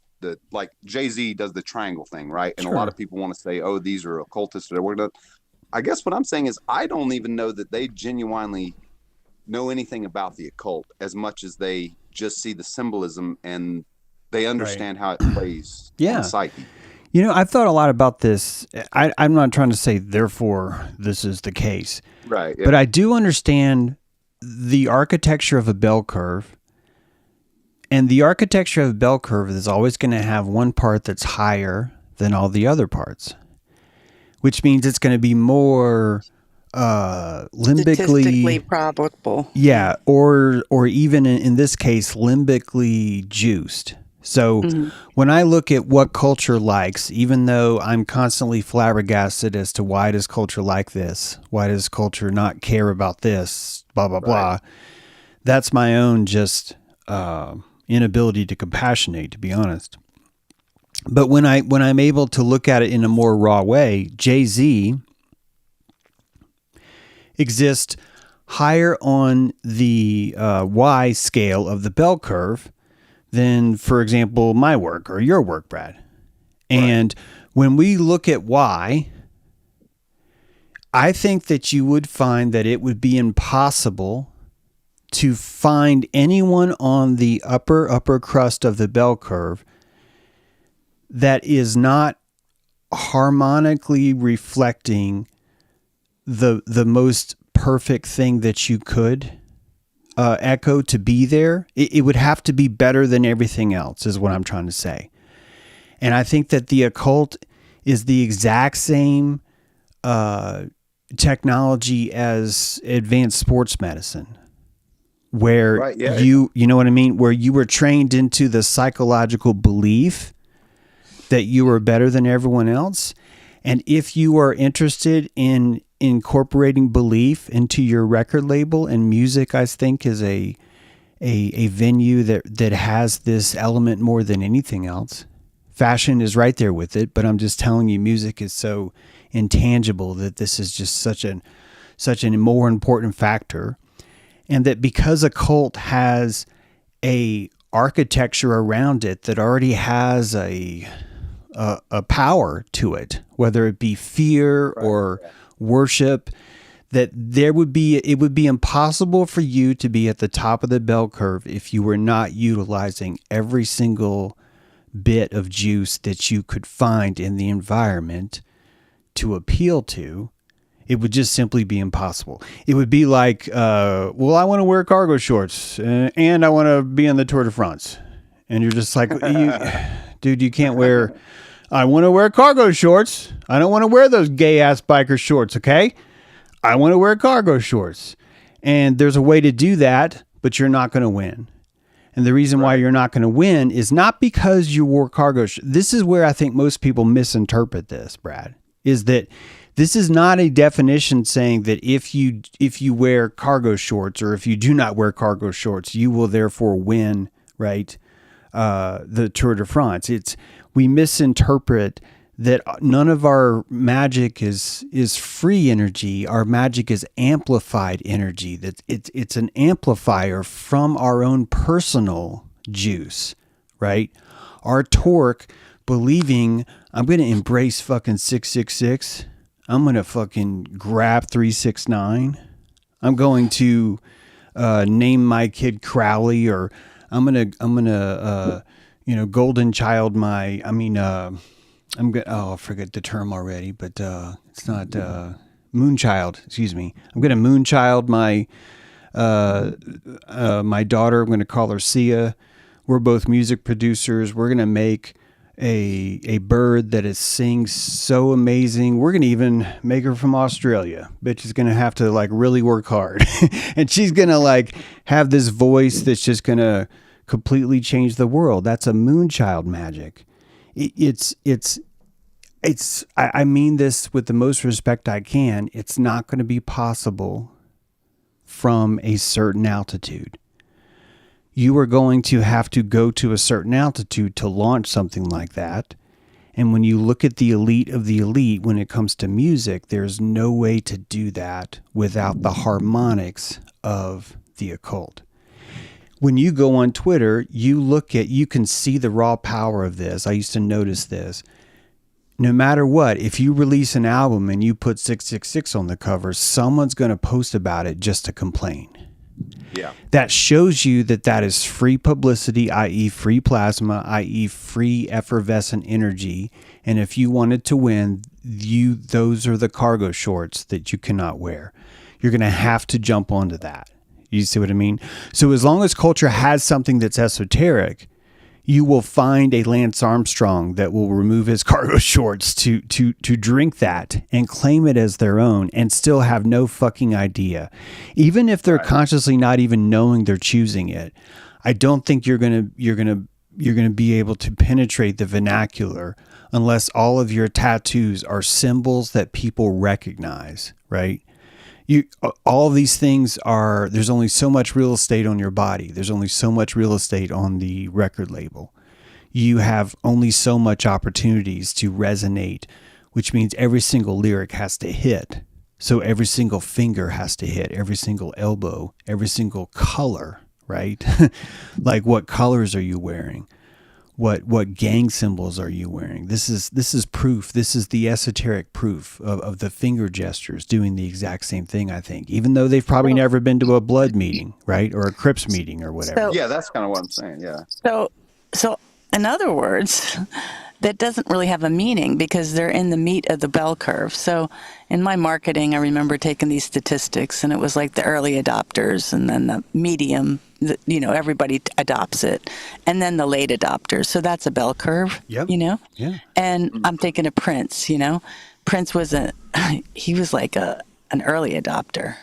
like Jay-Z does the triangle thing, right? And Sure. a lot of people want to say, oh, these are occultists, or we're gonna. I guess what I'm saying is I don't even know that they genuinely know anything about the occult as much as they just see the symbolism and they understand how it plays on Yeah. the psyche. I've thought a lot about this. I'm not trying to say, therefore, this is the case. Right. Yeah. But I do understand the architecture of a bell curve. And the architecture of a bell curve is always going to have one part that's higher than all the other parts, which means it's going to be more Statistically probable. Yeah, or even in this case, limbically juiced. So when I look at what culture likes, even though I'm constantly flabbergasted as to why does culture like this, why does culture not care about this, blah blah blah, that's my own just inability to compassionate, to be honest. But when I'm able to look at it in a more raw way, Jay-Z exists higher on the Y scale of the bell curve than, for example, my work or your work, Brad. And when we look at Y, I think that you would find that it would be impossible to find anyone on the upper crust of the bell curve that is not harmonically reflecting the most perfect thing that you could echo to be there. It would have to be better than everything else, is what I'm trying to say. And I think that the occult is the exact same technology as advanced sports medicine, where you know what I mean, where you were trained into the psychological belief that you were better than everyone else. And if you are interested in incorporating belief into your record label, and music, I think, is a venue that has this element more than anything else. Fashion is right there with it, but I'm just telling you, music is so intangible that this is just such a more important factor. And that because a cult has a architecture around it that already has a a power to it, whether it be fear or worship, that it would be impossible for you to be at the top of the bell curve if you were not utilizing every single bit of juice that you could find in the environment to appeal to. It would just simply be impossible. It would be like, well, I want to wear cargo shorts and I want to be in the Tour de France. And you're just like, dude, you can't wear, I want to wear cargo shorts. I don't want to wear those gay ass biker shorts. Okay. I want to wear cargo shorts. And there's a way to do that, but you're not going to win. And the reason why you're not going to win is not because you wore cargo shorts. This is where I think most people misinterpret this, Brad, is that this is not a definition saying that if you wear cargo shorts or if you do not wear cargo shorts, you will therefore win, right? The Tour de France. We misinterpret that none of our magic is free energy. Our magic is amplified energy. That it's an amplifier from our own personal juice, right? Our torque, believing I'm going to embrace fucking 666. I'm going to fucking grab 369. I'm going to name my kid Crowley, or I'm going to golden child I forget the term already, but it's not moonchild. Excuse me. I'm going to moonchild my daughter. I'm going to call her Sia. We're both music producers. We're going to make a bird that sings so amazing. We're going to even make her from Australia. Bitch is going to have to like really work hard. And she's going to like have this voice that's just going to completely change the world. That's a moonchild magic. I mean this with the most respect I can. It's not going to be possible from a certain altitude. You are going to have to go to a certain altitude to launch something like that. And when you look at the elite of the elite, when it comes to music, there's no way to do that without the harmonics of the occult. When you go on Twitter, you can see the raw power of this. I used to notice this. No matter what, if you release an album and you put 666 on the cover, someone's going to post about it just to complain. Yeah. That shows you that is free publicity, i.e. free plasma, i.e. free effervescent energy. And if you wanted to win, those are the cargo shorts that you cannot wear. You're going to have to jump onto that. You see what I mean? So as long as culture has something that's esoteric, you will find a Lance Armstrong that will remove his cargo shorts to drink that and claim it as their own and still have no fucking idea. Even if they're consciously not even knowing they're choosing it, I don't think you're gonna be able to penetrate the vernacular unless all of your tattoos are symbols that people recognize, right? All of these things there's only so much real estate on your body. There's only so much real estate on the record label. You have only so much opportunities to resonate, which means every single lyric has to hit. So every single finger has to hit, every single elbow, every single color, right? Like what colors are you wearing? What gang symbols are you wearing? This is proof. This is the esoteric proof of the finger gestures doing the exact same thing, I think, even though they've probably never been to a blood meeting, right? Or a Crips meeting or whatever. Yeah, that's kind of what I'm saying. Yeah. So in other words, that doesn't really have a meaning because they're in the meat of the bell curve. So in my marketing, I remember taking these statistics, and it was like the early adopters and then the medium, everybody adopts it, and then the late adopters. So that's a bell curve, yep. Yeah. And Mm-hmm. I'm thinking of Prince, Prince was he was like an early adopter.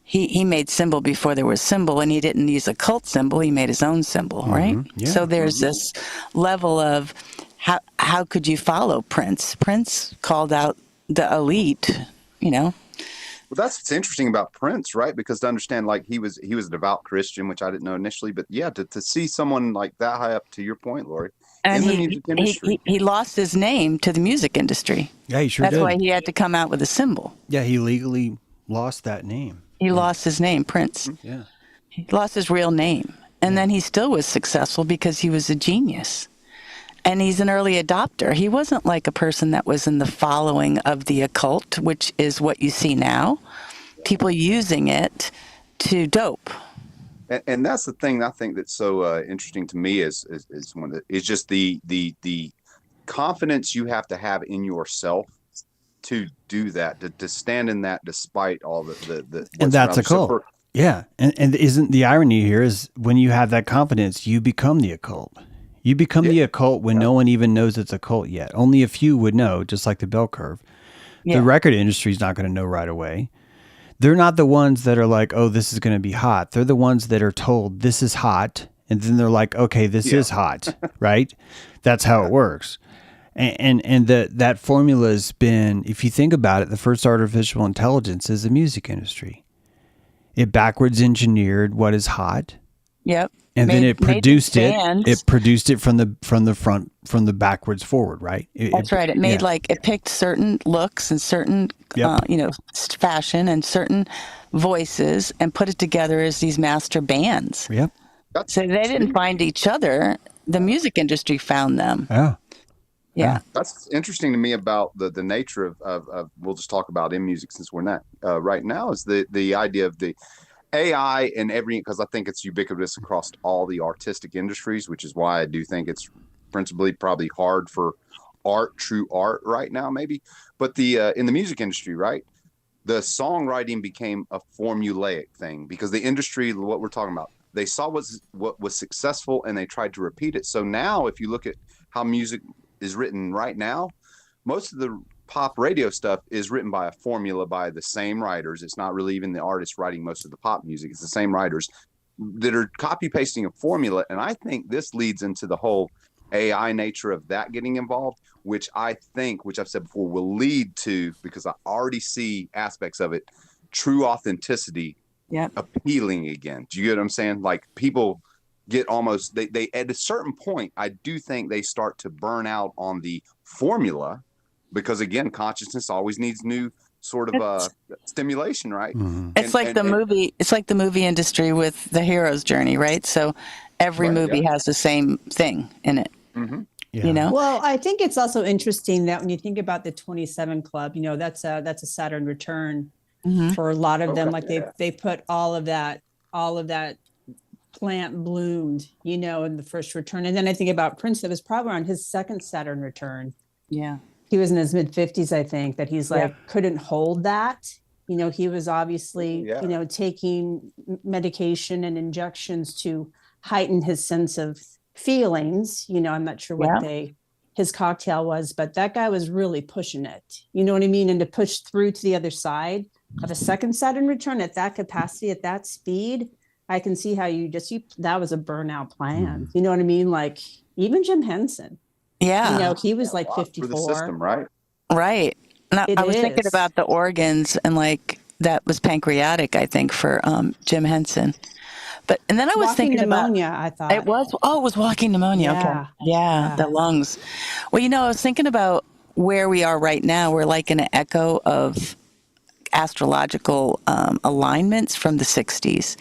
He made symbol before there was symbol, and he didn't use a cult symbol. He made his own symbol, right? Yeah. So there's this level of how could you follow Prince? Prince called out the elite, Well, that's what's interesting about Prince, right? Because to understand, like he was a devout Christian, which I didn't know initially, but yeah, to see someone like that high up, to your point, Lori, and in the music industry, he lost his name to the music industry. Yeah, he sure That's did. why he had to come out with a symbol. Yeah, he legally lost that name. He lost his name, Prince. Yeah. He lost his real name. And then he still was successful because he was a genius. And he's an early adopter. He wasn't like a person that was in the following of the occult, which is what you see now. People using it to dope. And that's the thing I think that's so interesting to me is just the confidence you have to have in yourself to do that, to stand in that despite all the and that's a cult. Yeah. And isn't the irony here is when you have that confidence, you become the occult. You become the occult when no one even knows it's a cult yet. Only a few would know, just like the bell curve. The record industry is not going to know right away. They're not the ones that are like, oh, this is going to be hot. They're the ones that are told this is hot. And then they're like, okay, this is hot, right? That's how it works. And that formula has been, if you think about it, the first artificial intelligence is the music industry. It backwards engineered what is hot. Yep. And then it produced it. It produced it from the backwards forward, right? That's right. It made it picked certain looks and certain, fashion and certain voices and put it together as these master bands. Yep. So they didn't find each other. The music industry found them. Yeah. Yeah. That's interesting to me about the nature of we'll just talk about in music since we're not right now is the idea of the AI and because I think it's ubiquitous across all the artistic industries, which is why I do think it's principally probably hard for true art right now, maybe. But in the music industry, right, the songwriting became a formulaic thing because the industry, what we're talking about, they saw what was successful and they tried to repeat it. So now, if you look at how music is written right now, most of the pop radio stuff is written by a formula by the same writers. It's not really even the artists writing most of the pop music. It's the same writers that are copy pasting a formula. And I think this leads into the whole AI nature of that getting involved, which I've said before, will lead to, because I already see aspects of it, true authenticity appealing again. Do you get what I'm saying? Like people get almost, they at a certain point, I do think they start to burn out on the formula. Because again, consciousness always needs new sort of stimulation, right? Mm-hmm. It's like the movie industry with the hero's journey, right? So every movie has the same thing in it. Mm-hmm. Yeah. You know? Well, I think it's also interesting that when you think about the 27 Club, that's a Saturn return for a lot of them. Like they put all of that plant bloomed, in the first return. And then I think about Prince, that was probably on his second Saturn return. Yeah. He was in his mid 50s, I think, that he's couldn't hold that. He was obviously, taking medication and injections to heighten his sense of feelings. I'm not sure what his cocktail was, but that guy was really pushing it. You know what I mean? And to push through to the other side of a second Saturn return at that capacity, at that speed, I can see how that was a burnout plan. You know what I mean? Like even Jim Henson. Yeah. He was like 54. For the system, right? Right. And I was thinking about the organs and that was pancreatic, I think, for Jim Henson. And then I was thinking pneumonia, about, I thought. it was walking pneumonia. Yeah. Okay. Yeah, the lungs. Well, I was thinking about where we are right now. We're like in an echo of astrological alignments from the 60s.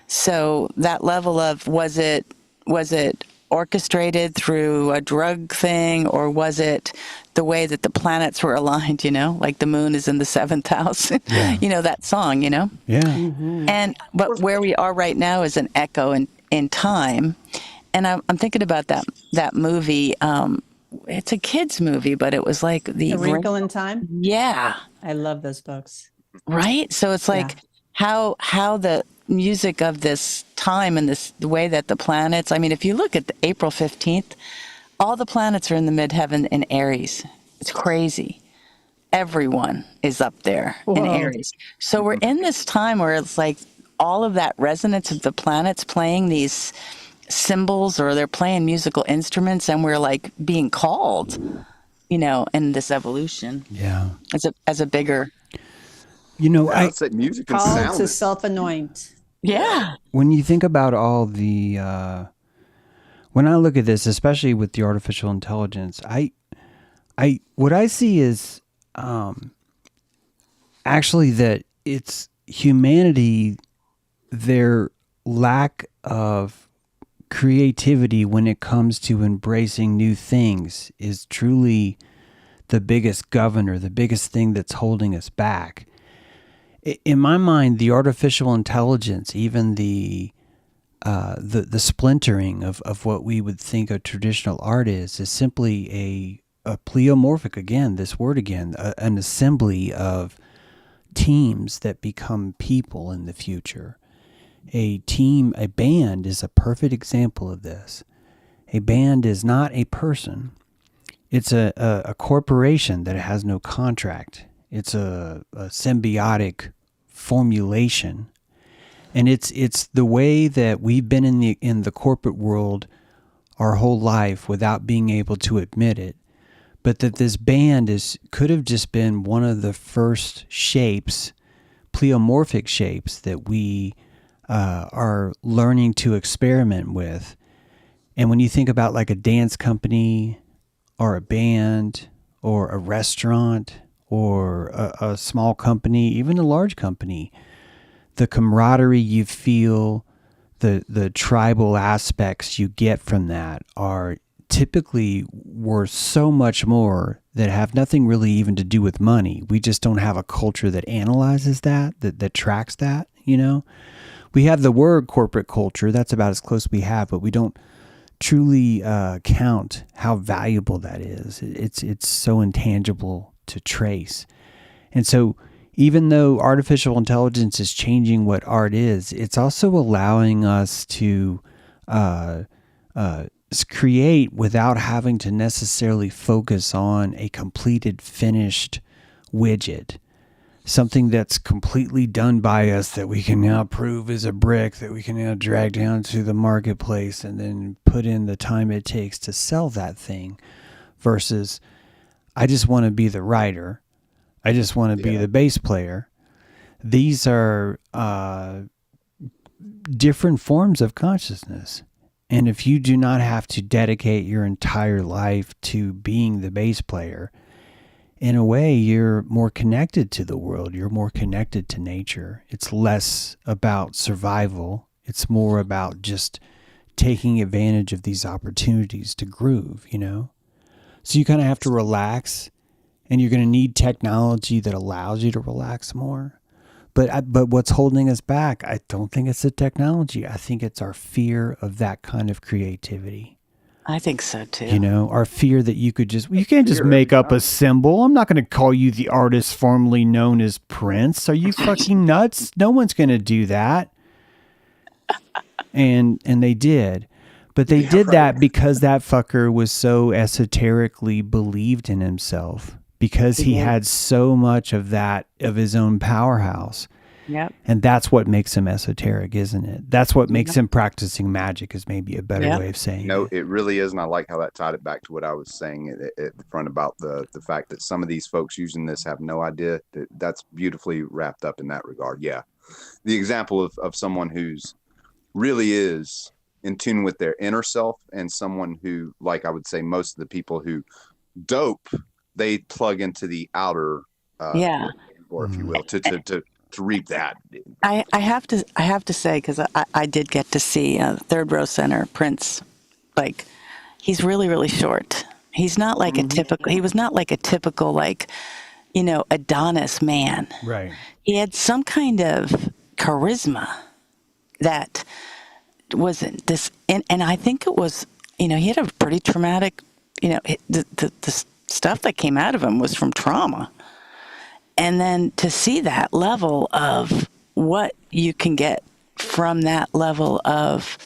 So that level of was it orchestrated through a drug thing, or was it the way that the planets were aligned, like the moon is in the 7th house, that song, Yeah. Mm-hmm. But where we are right now is an echo in time. And I'm thinking about that movie. It's a kid's movie, but it was like A Wrinkle in Time. Yeah. I love those books. Right. So it's like how the music of this time and the way that the planets, I mean, if you look at the April 15th, all the planets are in the midheaven in Aries. It's crazy. Everyone is up there in Aries. So we're in this time where it's like all of that resonance of the planets playing these symbols, or they're playing musical instruments, and we're like being called, in this evolution. Yeah. As a bigger, I would say music and called sound to self-anoint. Yeah. When you think about all the, when I look at this, especially with the artificial intelligence, what I see is, actually that it's humanity, their lack of creativity when it comes to embracing new things is truly the biggest governor, the biggest thing that's holding us back. In my mind, the artificial intelligence, even the splintering of what we would think a traditional art is simply a pleomorphic, again, this word again, an assembly of teams that become people in the future. A band is a perfect example of this. A band is not a person. It's a corporation that has no contract. It's a symbiotic formulation. And it's the way that we've been in the corporate world our whole life without being able to admit it. But that this band could have just been one of the first shapes, pleomorphic shapes, that we are learning to experiment with. And when you think about like a dance company or a band or a restaurant or a small company, even a large company, the camaraderie you feel, the tribal aspects you get from that are typically worth so much more that have nothing really even to do with money. We just don't have a culture that analyzes that tracks that, you know? We have the word corporate culture. That's about as close as we have, but we don't truly count how valuable that is. It's so intangible to trace. And so even though artificial intelligence is changing what art is, it's also allowing us to create without having to necessarily focus on a completed, finished widget. Something that's completely done by us that we can now prove is a brick that we can now drag down to the marketplace and then put in the time it takes to sell that thing, versus I just want to be the writer. I just want to be the bass player. These are different forms of consciousness. And if you do not have to dedicate your entire life to being the bass player, in a way, you're more connected to the world. You're more connected to nature. It's less about survival. It's more about just taking advantage of these opportunities to groove, you know? So you kind of have to relax, and you're going to need technology that allows you to relax more. But what's holding us back, I don't think it's the technology. I think it's our fear of that kind of creativity. I think so too. You know, our fear that you can't just make up a symbol. I'm not going to call you the artist formerly known as Prince. Are you fucking nuts? No one's going to do that. And they did. But they did that because that fucker was so esoterically believed in himself, because he had so much of that, of his own powerhouse. Yep. And that's what makes him esoteric, isn't it? That's what makes him practicing magic, is maybe a better way of saying No, it. it really is. And I like how that tied it back to what I was saying at the front about the fact that some of these folks using this have no idea. That's beautifully wrapped up in that regard. Yeah. The example of someone who's really is in tune with their inner self, and someone who, like I would say, most of the people who dope, they plug into the outer, or if you will, to reap that. I have to say, because I did get to see Third Row Center Prince. Like, he's really, really short. He's not like he was not like a typical, like, you know, Adonis man. Right. He had some kind of charisma that wasn't this, and I think it was, you know, he had a pretty traumatic, you know, the stuff that came out of him was from trauma. And then to see that level of what you can get from that level of,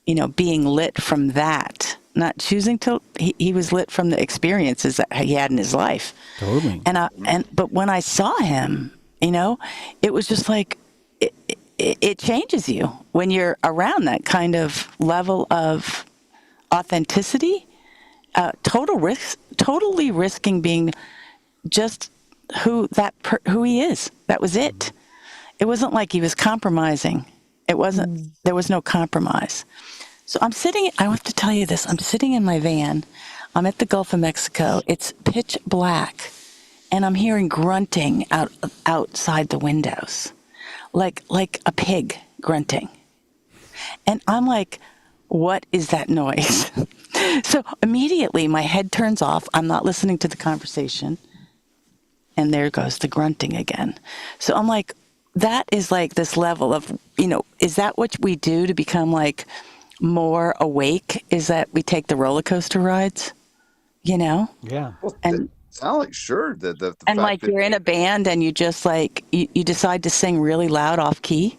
you know, being lit from that, not choosing to, he was lit from the experiences that he had in his life. Totally. But when I saw him, you know, it was just like, it changes you when you're around that kind of level of authenticity, totally risking being just who he is. That was it. It wasn't like he was compromising. It wasn't, there was no compromise. So I have to tell you this, I'm sitting in my van, I'm at the Gulf of Mexico, it's pitch black, and I'm hearing grunting outside the windows, like a pig grunting. And I'm like, what is that noise? So immediately my head turns off. I'm not listening to the conversation. And there goes the grunting again. So I'm like, that is like this level of, is that what we do to become like more awake? Is that we take the roller coaster rides, Yeah. Well, And sound like sure the and fact like that you're in a band and you just like you decide to sing really loud off key,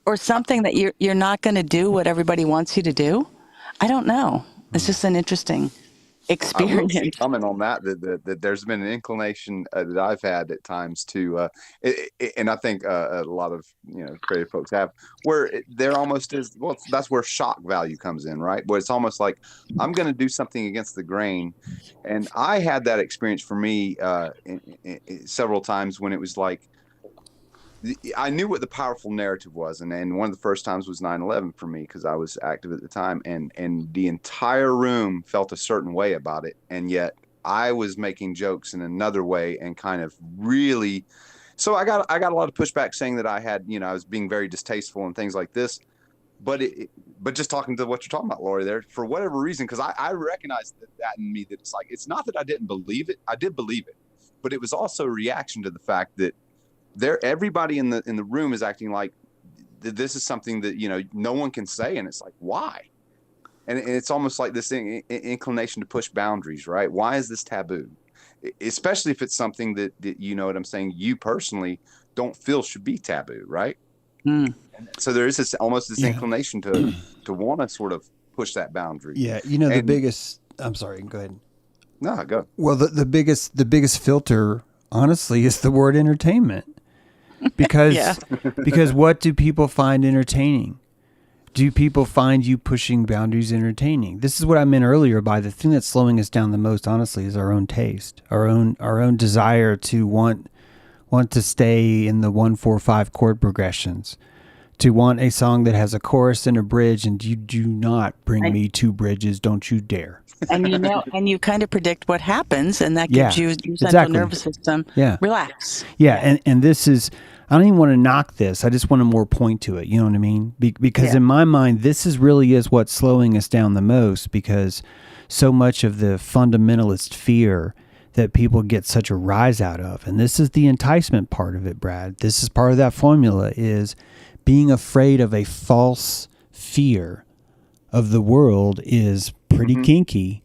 or something that you're not going to do what everybody wants you to do. I don't know. It's just an interesting I will experience. comment on that there's been an inclination that I've had at times to, and I think a lot of creative folks have, where they're almost as well. That's where shock value comes in, right? Where it's almost like I'm going to do something against the grain, and I had that experience for me several times when it was like I knew what the powerful narrative was, and one of the first times was 9/11 for me because I was active at the time, and the entire room felt a certain way about it, and yet I was making jokes in another way and kind of really. So I got a lot of pushback saying that I had I was being very distasteful and things like this, but just talking to what you're talking about, Lori, there for whatever reason, because I recognized that in me, that it's like it's not that I didn't believe it, I did believe it, but it was also a reaction to the fact that everybody in the room is acting like this is something that no one can say, and it's like, why? And it's almost like this inclination to push boundaries, right? Why is this taboo, especially if it's something that you know what I'm saying, you personally don't feel should be taboo, right? And so there is this almost this inclination to want to sort of push that boundary. The biggest, I'm sorry, go ahead. No, go. Well, the biggest filter honestly is the word entertainment. Because because what do people find entertaining? Do people find you pushing boundaries entertaining? This is what I meant earlier by the thing that's slowing us down the most, honestly, is our own taste, our own desire to want to stay in the 1-4-5 chord progressions, to want a song that has a chorus and a bridge, and you do not bring me two bridges, don't you dare. And you kind of predict what happens, and that gives you your central nervous system relax. And this is, I don't even want to knock this. I just want to more point to it. You know what I mean? Because in my mind, this really is what's slowing us down the most, because so much of the fundamentalist fear that people get such a rise out of, and this is the enticement part of it, Brad. This is part of that formula, is being afraid of a false fear of the world is pretty kinky.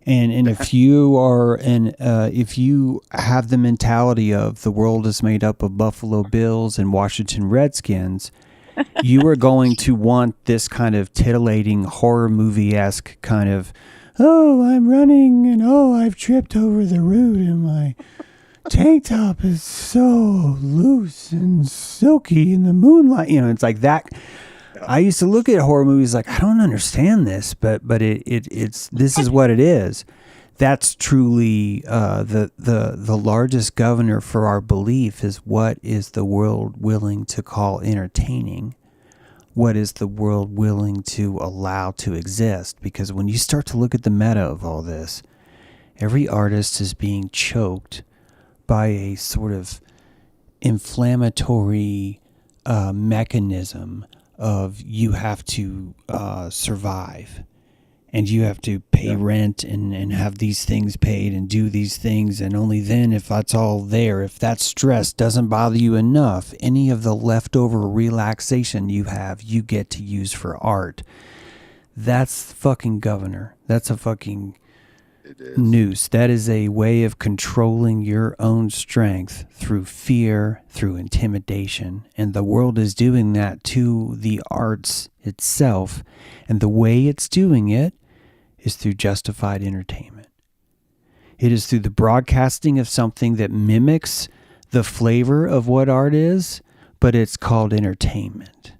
And if you are if you have the mentality of the world is made up of Buffalo Bills and Washington Redskins, you are going to want this kind of titillating horror movie-esque kind of, oh, I'm running and oh, I've tripped over the root and my tank top is so loose and silky in the moonlight. It's like that. I used to look at horror movies like, I don't understand this, but it's this is what it is. That's truly the largest governor for our belief is, what is the world willing to call entertaining? What is the world willing to allow to exist? Because when you start to look at the meta of all this, every artist is being choked by a sort of inflammatory mechanism of you have to survive, and you have to pay rent and have these things paid and do these things, and only then, if that's all there, if that stress doesn't bother you enough, any of the leftover relaxation you have, you get to use for art. That's fucking governor. That's a fucking noose. That is a way of controlling your own strength through fear, through intimidation. And the world is doing that to the arts itself. And the way it's doing it is through justified entertainment. It is through the broadcasting of something that mimics the flavor of what art is, but it's called entertainment.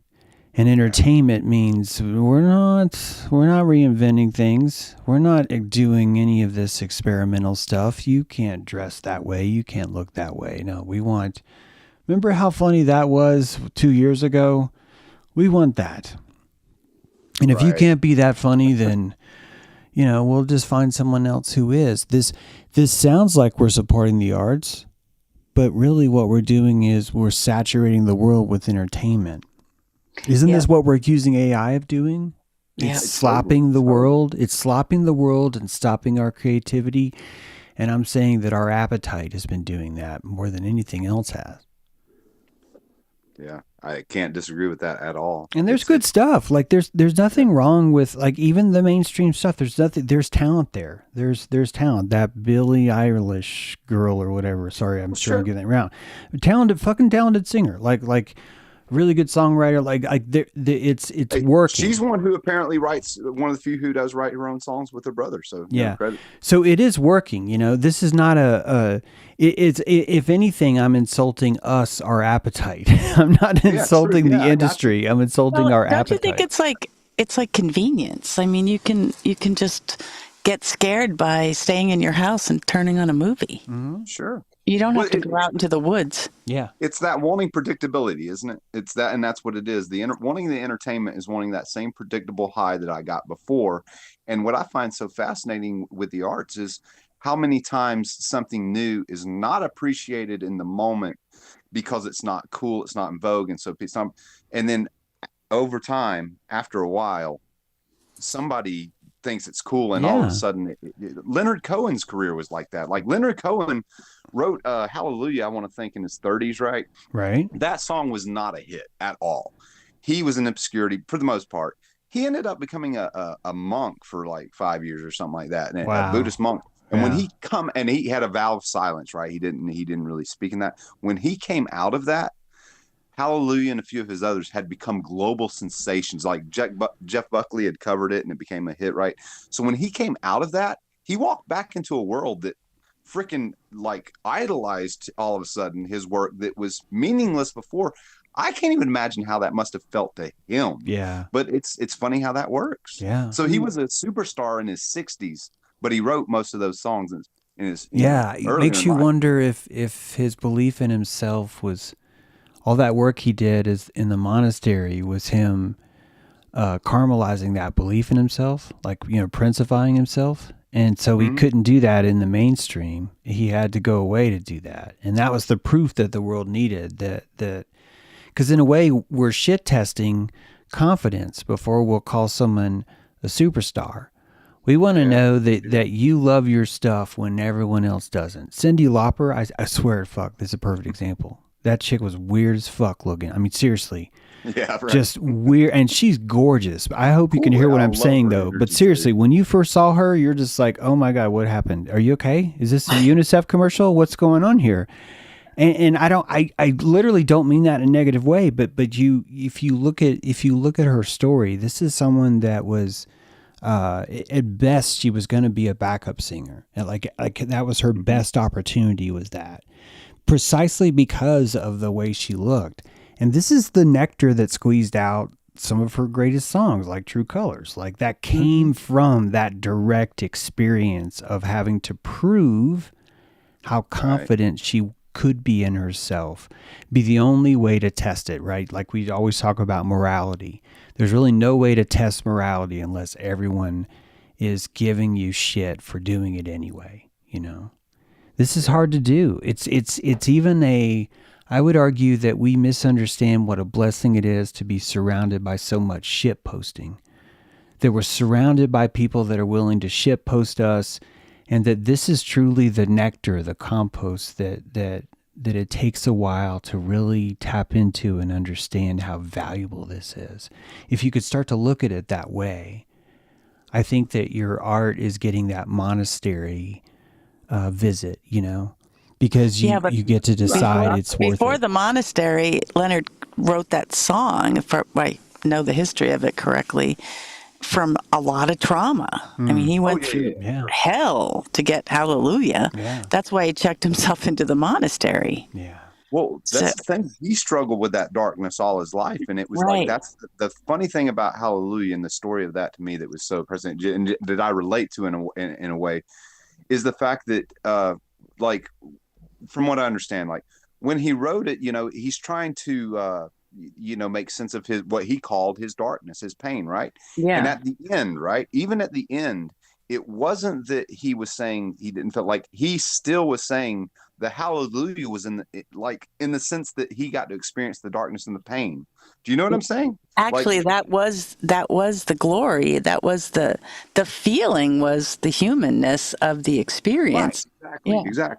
And entertainment means we're not reinventing things. We're not doing any of this experimental stuff. You can't dress that way. You can't look that way. No, remember how funny that was 2 years ago? We want that. And if you can't be that funny, then, we'll just find someone else who is. This sounds like we're supporting the arts, but really what we're doing is we're saturating the world with entertainment. Isn't this what we're accusing AI of doing? Yeah. It's slopping the world. It's slopping the world and stopping our creativity. And I'm saying that our appetite has been doing that more than anything else has. Yeah, I can't disagree with that at all. And there's good stuff. Like there's nothing wrong with like even the mainstream stuff. There's talent there. There's talent. That Billie Eilish girl or whatever. Sorry, I'm sure I'm getting that around. Fucking talented singer. Like really good songwriter. It's working. She's one who apparently writes, one of the few who does write her own songs with her brother. So yeah, credit. So it is working. This is not it's if anything, I'm insulting our appetite. I'm not insulting the industry. I'm insulting our appetite. Don't you think it's like convenience? I mean, you can just get scared by staying in your house and turning on a movie. Mm-hmm. Sure. You don't have to go out into the woods. Yeah. It's that wanting predictability, isn't it? It's that, and that's what it is. Wanting the entertainment is wanting that same predictable high that I got before. And what I find so fascinating with the arts is how many times something new is not appreciated in the moment because it's not cool, it's not in vogue. And so and then over time, after a while, somebody thinks it's cool, and all of a sudden Leonard Cohen's career was like that. Like Leonard Cohen wrote Hallelujah, I want to think in his 30s, right? That song was not a hit at all. He was in obscurity for the most part. He ended up becoming a monk for like 5 years or something like that, and a Buddhist monk. And when he had a vow of silence, right? He didn't really speak in that. When he came out of that, Hallelujah and a few of his others had become global sensations. Like Jeff Buckley had covered it and it became a hit, right? So when he came out of that, he walked back into a world that freaking like idolized all of a sudden his work that was meaningless before. I can't even imagine how that must have felt to him. Yeah. But it's funny how that works. Yeah. So he was a superstar in his 60s, but he wrote most of those songs in his it makes you wonder if his belief in himself was all that work he did is in the monastery was him caramelizing that belief in himself, like, princifying himself. And so he couldn't do that in the mainstream. He had to go away to do that. And that was the proof that the world needed that, because in a way we're shit testing confidence before we'll call someone a superstar. We want to know that you love your stuff when everyone else doesn't. Cyndi Lauper, I swear to fuck, this is a perfect example. That chick was weird as fuck looking. I mean, seriously. Yeah, right. Just weird. And she's gorgeous. I hope you can hear what I'm saying, though. But seriously, when you first saw her, you're just like, oh my God, what happened? Are you okay? Is this a UNICEF commercial? What's going on here? And I literally don't mean that in a negative way. But if you look at her story, this is someone that was, at best, she was going to be a backup singer. And like that was her best opportunity, was that. Precisely because of the way she looked. And this is the nectar that squeezed out some of her greatest songs, like True Colors. Like that came from that direct experience of having to prove how confident she could be in herself. Be the only way to test it, right? Like we always talk about morality. There's really no way to test morality unless everyone is giving you shit for doing it anyway, This is hard to do. It's even I would argue that we misunderstand what a blessing it is to be surrounded by so much shit posting. That we're surrounded by people that are willing to shit post us, and that this is truly the nectar, the compost that it takes a while to really tap into and understand how valuable this is. If you could start to look at it that way, I think that your art is getting that monastery visit, because you get to decide it's worth it. Before the monastery, Leonard wrote that song, if I know the history of it correctly, from a lot of trauma. I mean, he went through hell to get Hallelujah. Yeah. That's why he checked himself into the monastery. Yeah. Well, that's the thing. He struggled with that darkness all his life. And it was like, that's the funny thing about Hallelujah, and the story of that to me that was so present and that I relate to in a way, is the fact that, like, from what I understand, like when he wrote it, he's trying to, make sense of what he called his darkness, his pain, right? Yeah. And at the end, right, even at the end, it wasn't that he was saying he didn't feel like, he still was saying the hallelujah was in the sense that he got to experience the darkness and the pain. Do you know what I'm saying? Actually, that was the glory. That was the feeling, was the humanness of the Right. experience. Exactly. Yeah. Exactly.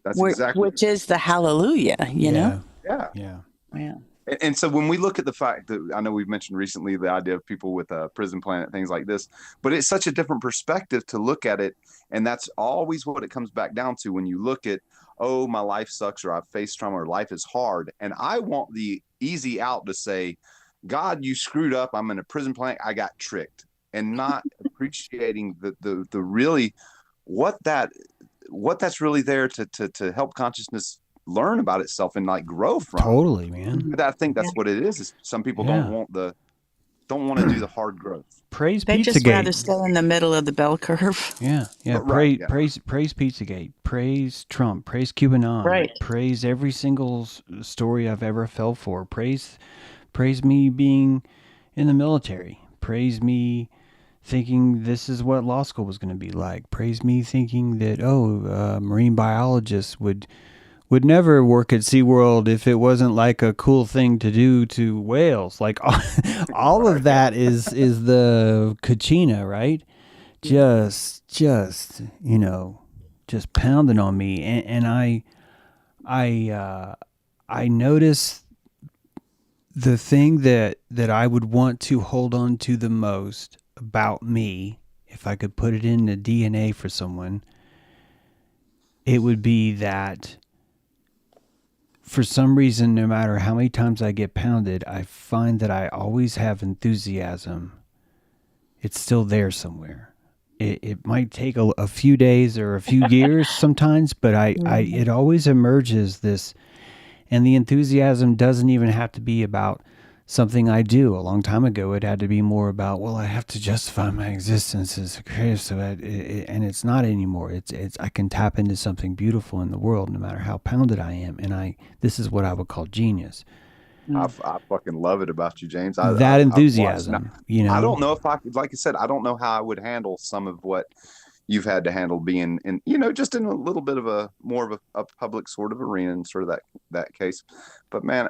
That's exactly. Which is the hallelujah, you know? Yeah. Yeah. Yeah. And so when we look at the fact that, I know we've mentioned recently the idea of people with a prison planet, things like this, but it's such a different perspective to look at it. And that's always what it comes back down to when you look at, oh, my life sucks, or I've faced trauma, or life is hard. And I want the easy out to say, God, you screwed up. I'm in a prison planet. I got tricked, and not appreciating the really what that's really there to help consciousness learn about itself and like grow from. Totally, man. But I think that's what it is some people don't want to do the hard growth. Praise They just Pizzagate. rather stay in the middle of the bell curve. Yeah. Right, Praise Pizzagate. Praise Trump. Praise QAnon. Right. Praise every single story I've ever fell for. Praise me being in the military. Praise me thinking this is what law school was going to be like. Praise me thinking that marine biologists would never work at SeaWorld if it wasn't like a cool thing to do to whales. Like all of that is the Kachina, right? Just pounding on me. And I notice the thing that I would want to hold on to the most about me, if I could put it in the DNA for someone, it would be that for some reason, no matter how many times I get pounded, I find that I always have enthusiasm. It's still there somewhere. It might take a few days or a few years sometimes, but it always emerges this, and the enthusiasm doesn't even have to be about something I do. A long time ago, it had to be more about, well, I have to justify my existence as a creative, so and it's not anymore. It's I can tap into something beautiful in the world, no matter how pounded I am, and this is what I would call genius. I fucking love it about you, James. That enthusiasm, I don't know if like I said, I don't know how I would handle some of what you've had to handle being in, just in a little bit of more of a public sort of arena and sort of that case. But man,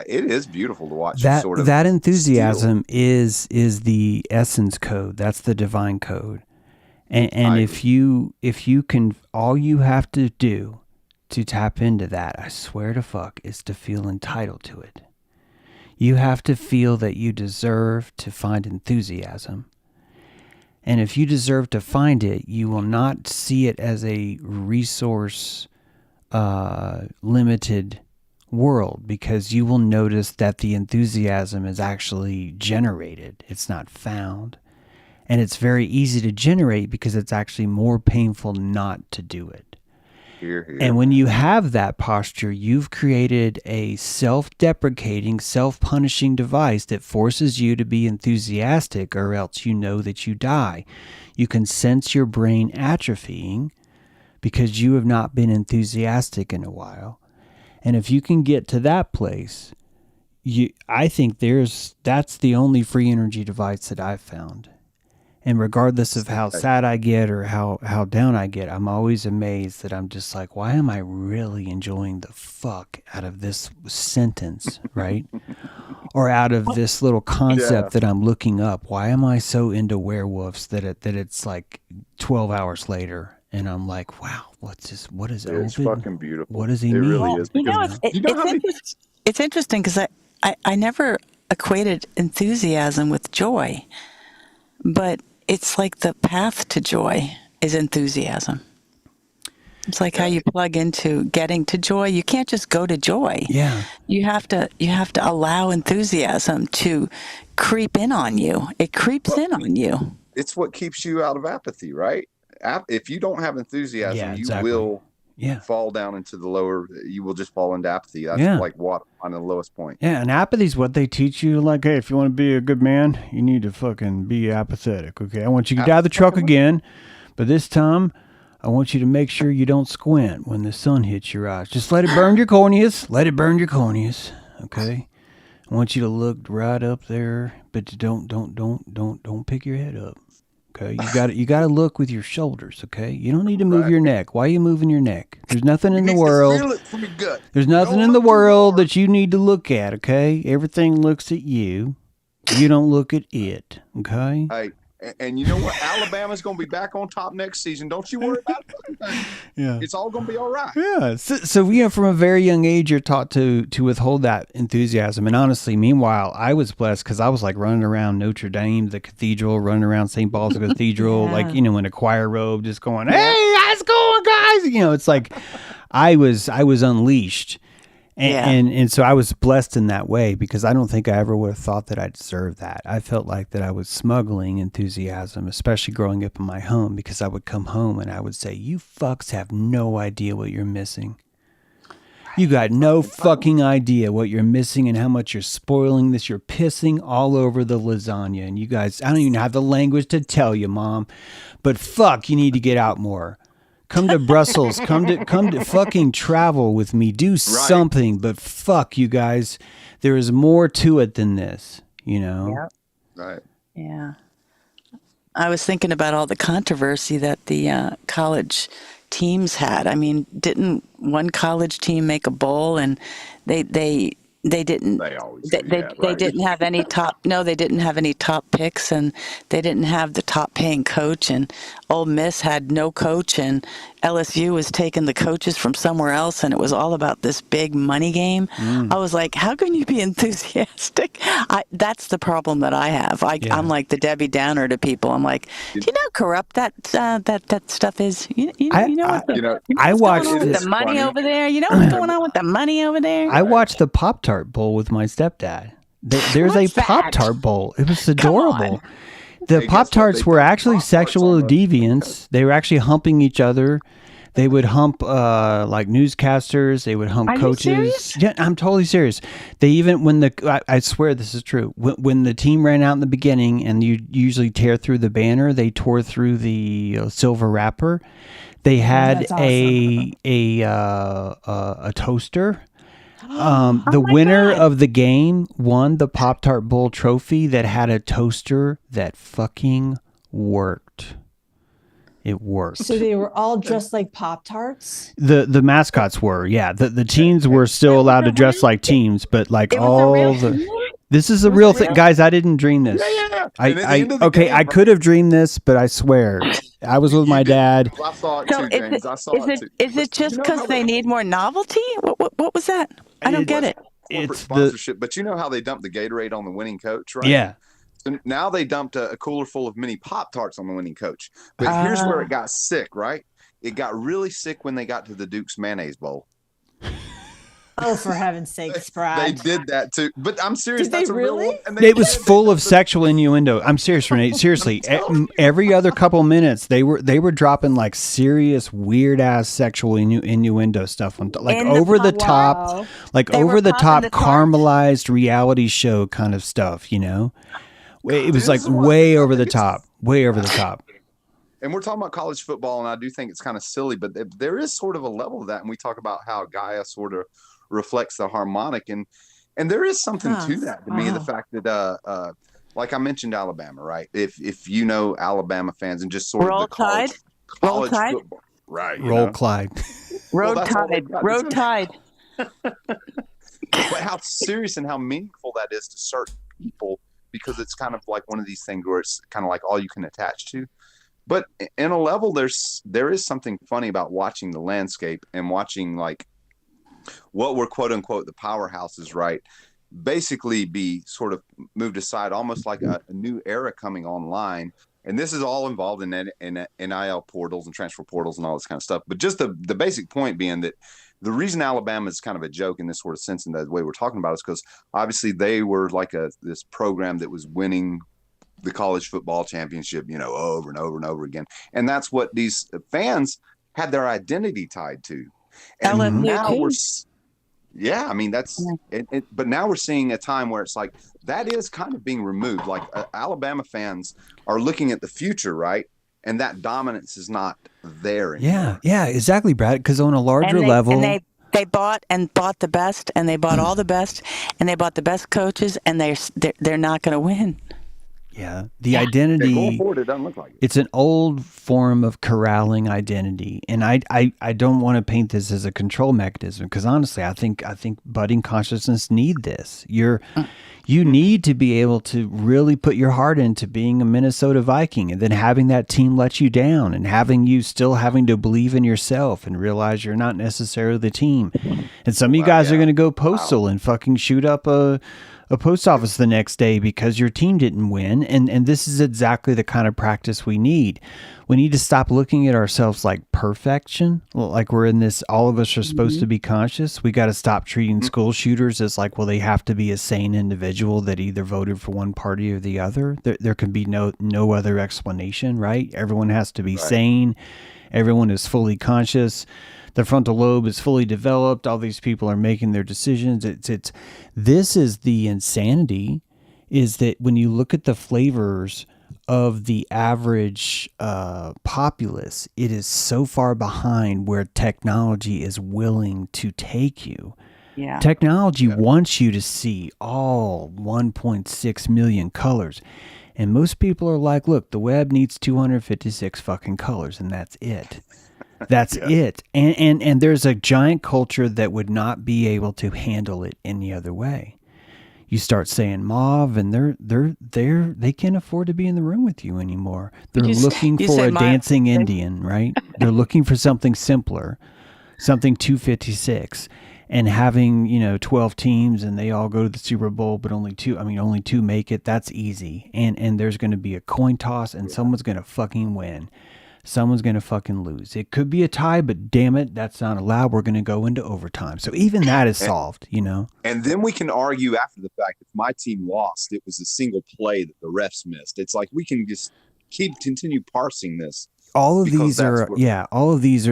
it is beautiful to watch. That enthusiasm is the essence code. That's the divine code. And if you can, all you have to do to tap into that, I swear to fuck, is to feel entitled to it. You have to feel that you deserve to find enthusiasm. And if you deserve to find it, you will not see it as a resource limited world, because you will notice that the enthusiasm is actually generated. It's not found. And it's very easy to generate because it's actually more painful not to do it. And when you have that posture, you've created a self-deprecating, self-punishing device that forces you to be enthusiastic, or else you know that you die. You can sense your brain atrophying because you have not been enthusiastic in a while. And if you can get to that place, I think that's the only free energy device that I've found. And regardless of how sad I get or how down I get, I'm always amazed that I'm just like, why am I really enjoying the fuck out of this sentence, right? Or out of this little concept that I'm looking up. Why am I so into werewolves that it's like 12 hours later and I'm like, wow, what is it? It's fucking beautiful. What does he mean? Really is. It's interesting because I never equated enthusiasm with joy, but it's like the path to joy is enthusiasm. It's like how you plug into getting to joy. You can't just go to joy. Yeah. You have to allow enthusiasm to creep in on you. It creeps in on you. It's what keeps you out of apathy, right? If you don't have enthusiasm, you will fall down into the lower, you will just fall into apathy. That's like water on the lowest point. Yeah, and apathy is what they teach you. Like, hey, if you want to be a good man, you need to fucking be apathetic, okay? I want you to get out of the truck again, but this time, I want you to make sure you don't squint when the sun hits your eyes. Just let it burn your corneas. Let it burn your corneas, okay? I want you to look right up there, but don't pick your head up, Okay, you got to look with your shoulders. Okay, you don't need to move your neck. Why are you moving your neck? There's nothing in the world. Feel it from your gut. There's nothing in the world that you need to look at. Okay, everything looks at you. You don't look at it. Okay. Hey, and you know what? Alabama's going to be back on top next season. Don't you worry about it. Yeah. It's all going to be all right. Yeah. So from a very young age, you're taught to withhold that enthusiasm. And honestly, meanwhile, I was blessed because I was like running around Notre Dame, the cathedral, running around St. Paul's Cathedral, like, in a choir robe, just going, "Hey, how's it going, guys?" It's like I was unleashed. And so I was blessed in that way because I don't think I ever would have thought that I deserved that. I felt like that I was smuggling enthusiasm, especially growing up in my home, because I would come home and I would say, "You fucks have no idea what you're missing. You got no fucking idea what you're missing and how much you're spoiling this. You're pissing all over the lasagna. And you guys, I don't even have the language to tell you, Mom, but fuck, you need to get out more. Come to Brussels. Come to fucking travel with me. Do something. But fuck, you guys, there is more to it than this, Yep. Right. Yeah. I was thinking about all the controversy that the college teams had. I mean, didn't one college team make a bowl and they didn't They always they didn't have any they didn't have any top picks, and they didn't have the top paying coach, and Ole Miss had no coach, and LSU was taking the coaches from somewhere else, and it was all about this big money game. I was like, how can you be enthusiastic? That's the problem that I have. I'm like the Debbie Downer to people. I'm like, do you know how corrupt that stuff is? I watched going on with the money over there. You know what's going on with the money over there? I watched the Pop-Tart Bowl with my stepdad. There's a Pop-Tart Bowl. It was adorable. The Pop-Tarts were actually sexual deviants. They were actually humping each other. They would hump like newscasters. They would hump coaches. You serious? Yeah, I'm totally serious. They even I swear this is true. When the team ran out in the beginning, and you usually tear through the banner, they tore through the silver wrapper. They had awesome. a toaster. The winner of the game won the Pop-Tart Bowl trophy that had a toaster that fucking worked. It worked. So they were all dressed like Pop-Tarts? The mascots were, yeah. The teams were still allowed to dress like teams, but like this is a real thing. Guys, I didn't dream this. Yeah. I could have dreamed this, but I swear. I was with my dad. I saw it too, James. I saw it too. Is it just because they need more novelty? What was that? I don't get it. Corporate sponsorship, but you know how they dumped the Gatorade on the winning coach, right? Yeah. So now they dumped a cooler full of mini Pop-Tarts on the winning coach. But here's where it got sick, right? It got really sick when they got to the Duke's mayonnaise bowl. Oh, for heaven's sakes, Brad. They did that too. But I'm serious. Did they really? It was full of sexual innuendo. I'm serious, Renee. Seriously, every other couple minutes, they were dropping like serious, weird ass sexual innuendo stuff on like over the top, like over the top caramelized reality show kind of stuff. It was like way over the top, way over the top. And we're talking about college football, and I do think it's kind of silly, but there is sort of a level of that. And we talk about how Gaia sort of reflects the harmonic, and there is something to that to me. The fact that like I mentioned Alabama, right? If you know Alabama fans and just sort of the college football, right? Roll Clyde. Road Tide. But how serious and how meaningful that is to certain people, because it's kind of like one of these things where it's kind of like all you can attach to. But in a level, there is something funny about watching the landscape and watching like what were quote unquote the powerhouses, right? Basically be sort of moved aside, almost like a new era coming online. And this is all involved in NIL portals and transfer portals and all this kind of stuff. But just the basic point being that the reason Alabama is kind of a joke in this sort of sense, and the way we're talking about it, is because obviously they were like this program that was winning the college football championship, over and over and over again. And that's what these fans had their identity tied to. And now but now we're seeing a time where it's like that is kind of being removed. Like Alabama fans are looking at the future, right? And that dominance is not there anymore. Yeah, exactly, Brad. Because on a larger level, they bought the best, and they bought all the best, and they bought the best coaches, and they're not going to win. Yeah. The identity, going forward, it doesn't look like it. It's an old form of corralling identity. And I don't want to paint this as a control mechanism, because honestly, I think budding consciousness need this. You need to be able to really put your heart into being a Minnesota Viking, and then having that team let you down, and having you still having to believe in yourself and realize you're not necessarily the team. And some of you guys are going to go postal and fucking shoot up a post office the next day because your team didn't win. And this is exactly the kind of practice we need. We need to stop looking at ourselves like perfection, like we're in this, all of us are supposed to be conscious. We got to stop treating school shooters as like, well, they have to be a sane individual that either voted for one party or the other. There can be no other explanation, right? Everyone has to be sane. Everyone is fully conscious. The frontal lobe is fully developed. All these people are making their decisions. This is the insanity, is that when you look at the flavors of the average populace, it is so far behind where technology is willing to take you. Yeah. Technology wants you to see all 1.6 million colors. And most people are like, look, the web needs 256 fucking colors, and that's it. That's it. And there's a giant culture that would not be able to handle it any other way. You start saying mauve, and they can't afford to be in the room with you anymore. They're looking for a dancing Indian, right? They're looking for something simpler, something 256. And having, 12 teams and they all go to the Super Bowl, but only two make it. That's easy. And there's going to be a coin toss, and someone's going to fucking win. Someone's going to fucking lose. It could be a tie, but damn it, that's not allowed. We're going to go into overtime. So even that is solved, And then we can argue after the fact, if my team lost, it was a single play that the refs missed. It's like we can just continue parsing this. All of these are,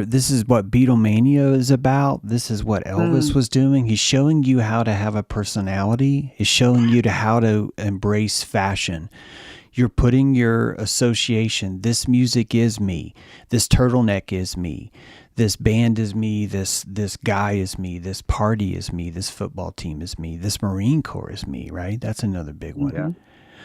this is what Beatlemania is about. This is what Elvis was doing. He's showing you how to have a personality. He's showing you how to embrace fashion. You're putting your association. This music is me. This turtleneck is me. This band is me. This guy is me. This party is me. This football team is me. This Marine Corps is me, right? That's another big one.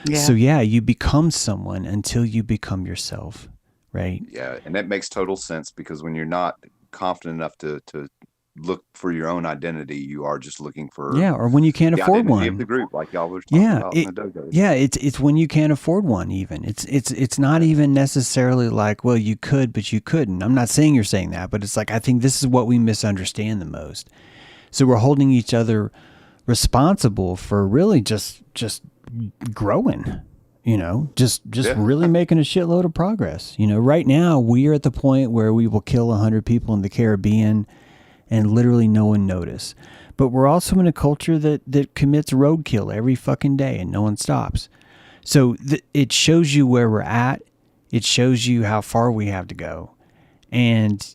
Yeah. So you become someone until you become yourself, right? Yeah, and that makes total sense, because when you're not confident enough to look for your own identity, you are just looking for or when you can't afford one of the group, like y'all were talking about in the dojos. It's when you can't afford one. Even it's not even necessarily like, well, you could but you couldn't. I'm not saying you're saying that, but it's like, I think this is what we misunderstand the most. So we're holding each other responsible for really just growing, just really making a shitload of progress. Right now we are at the point where we will kill 100 people in the Caribbean and literally no one notice. But we're also in a culture that commits roadkill every fucking day and no one stops. So it shows you where we're at. It shows you how far we have to go. And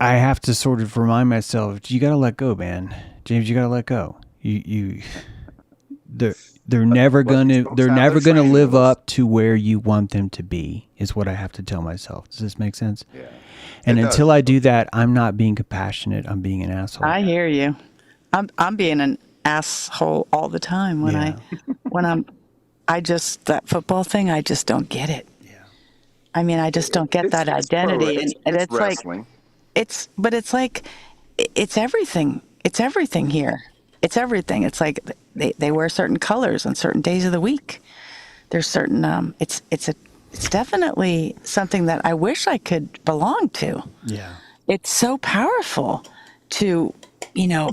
I have to sort of remind myself, you got to let go, man. James, you got to let go. They're never going to live up to where you want them to be, is what I have to tell myself. Does this make sense? Yeah. And until I do that, I'm not being compassionate. I'm being an asshole. I hear you. I'm being an asshole all the time when that football thing, I just don't get it. Yeah. I mean, I just don't get that identity. And it's wrestling. Like, it's everything. It's everything here. It's everything. It's like they wear certain colors on certain days of the week. There's certain, it's definitely something that I wish I could belong to. Yeah. It's so powerful to,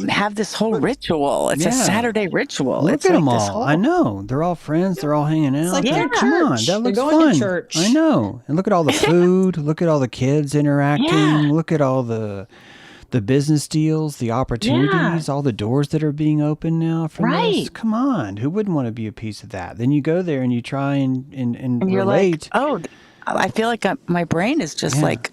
have this whole ritual. It's a Saturday ritual. Look at them all. I know. They're all friends. They're all hanging out. It's like come on. That looks going fun. to church. I know. And look at all the food. Look at all the kids interacting. Yeah. Look at all the business deals, the opportunities, all the doors that are being opened now from this. Come on. Who wouldn't want to be a piece of that? Then you go there and you try and you're relate. like, oh, I feel like my brain is just like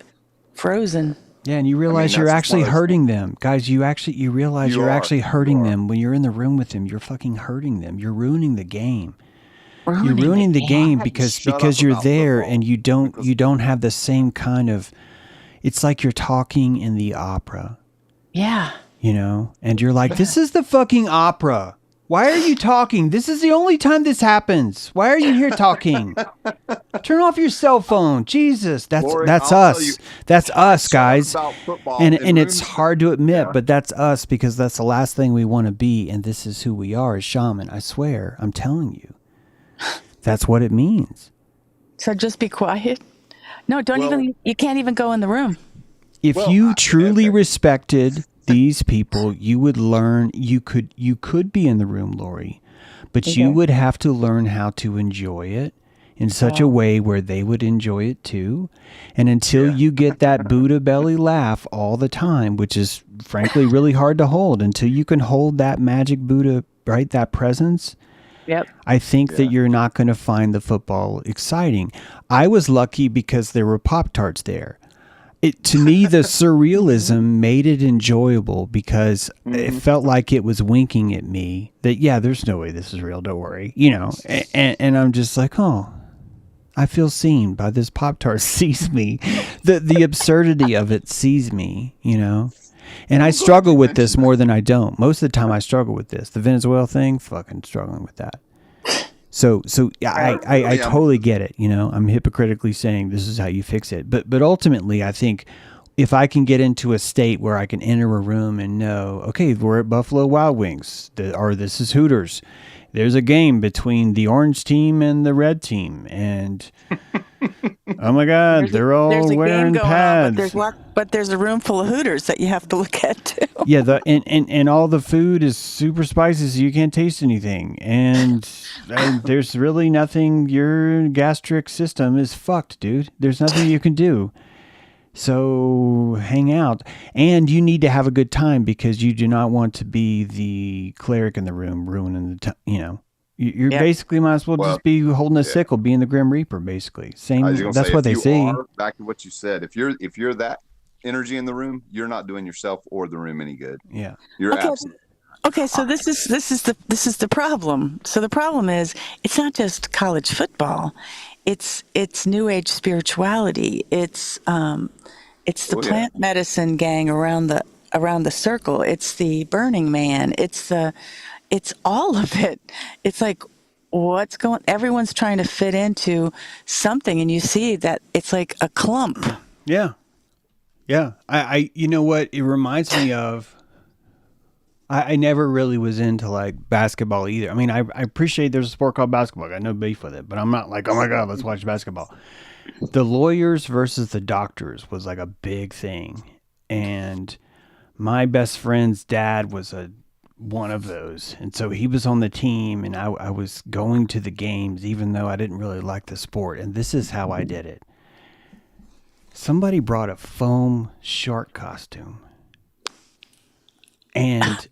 frozen. Yeah, and you realize you're actually hurting them. Guys, you realize you're actually hurting them. When you're in the room with them, you're fucking hurting them. You're ruining the game. You're ruining the game because you're there and you don't have the same kind of, it's like you're talking in the opera. Yeah. And you're like, this is the fucking opera. Why are you talking? This is the only time this happens. Why are you here talking? Turn off your cell phone. Jesus, Lori, that's I'll tell us. you, That's us, guys. about football And in it's rooms- hard to admit, Yeah. but that's us because that's the last thing we want to be, and this is who we are as shaman. I swear, I'm telling you. That's what it means. So just be quiet. No, don't Well- even. You can't even go in the room. If Well, you truly okay. respected these people, you would learn. You could be in the room, Lori, but you would have to learn how to enjoy it in such a way where they would enjoy it too. And until you get that Buddha belly laugh all the time, which is frankly really hard to hold, until you can hold that magic Buddha, right, that presence. Yep. I think that you're not going to find the football exciting. I was lucky because there were Pop-Tarts there. To me, the surrealism made it enjoyable because it felt like it was winking at me that, yeah, there's no way this is real. Don't worry. And I'm just like, oh, I feel seen by this Pop-Tart sees me. The absurdity of it sees me, And I struggle with this more than I don't. Most of the time I struggle with this. The Venezuela thing, fucking struggling with that. So I totally get it. I'm hypocritically saying this is how you fix it. But ultimately, I think if I can get into a state where I can enter a room and know, okay, we're at Buffalo Wild Wings, or this is Hooters. There's a game between the orange team and the red team, and oh my God, they're all wearing pads. But there's a room full of Hooters that you have to look at too. Yeah, and all the food is super spicy, so you can't taste anything. And there's really nothing. Your gastric system is fucked, dude. There's nothing you can do. So hang out, and you need to have a good time because you do not want to be the cleric in the room ruining the time. You basically might as well just be holding a sickle, being the Grim Reaper, basically. Same. That's what they see. Back to what you said. If you're that energy in the room, you're not doing yourself or the room any good. Yeah. You're absolutely. Okay, so this is the problem. So the problem is it's not just college football. It's New Age spirituality. It's the plant medicine gang around the circle. It's the Burning Man. It's all of it. It's like everyone's trying to fit into something, and you see that it's like a clump. Yeah. Yeah. I you know what it reminds me of? I never really was into like basketball either. I mean, I appreciate there's a sport called basketball. I got no beef with it, but I'm not like, oh my God, let's watch basketball. The lawyers versus the doctors was like a big thing. And my best friend's dad was one of those. And so he was on the team, and I was going to the games, even though I didn't really like the sport. And this is how I did it. Somebody brought a foam shark costume. And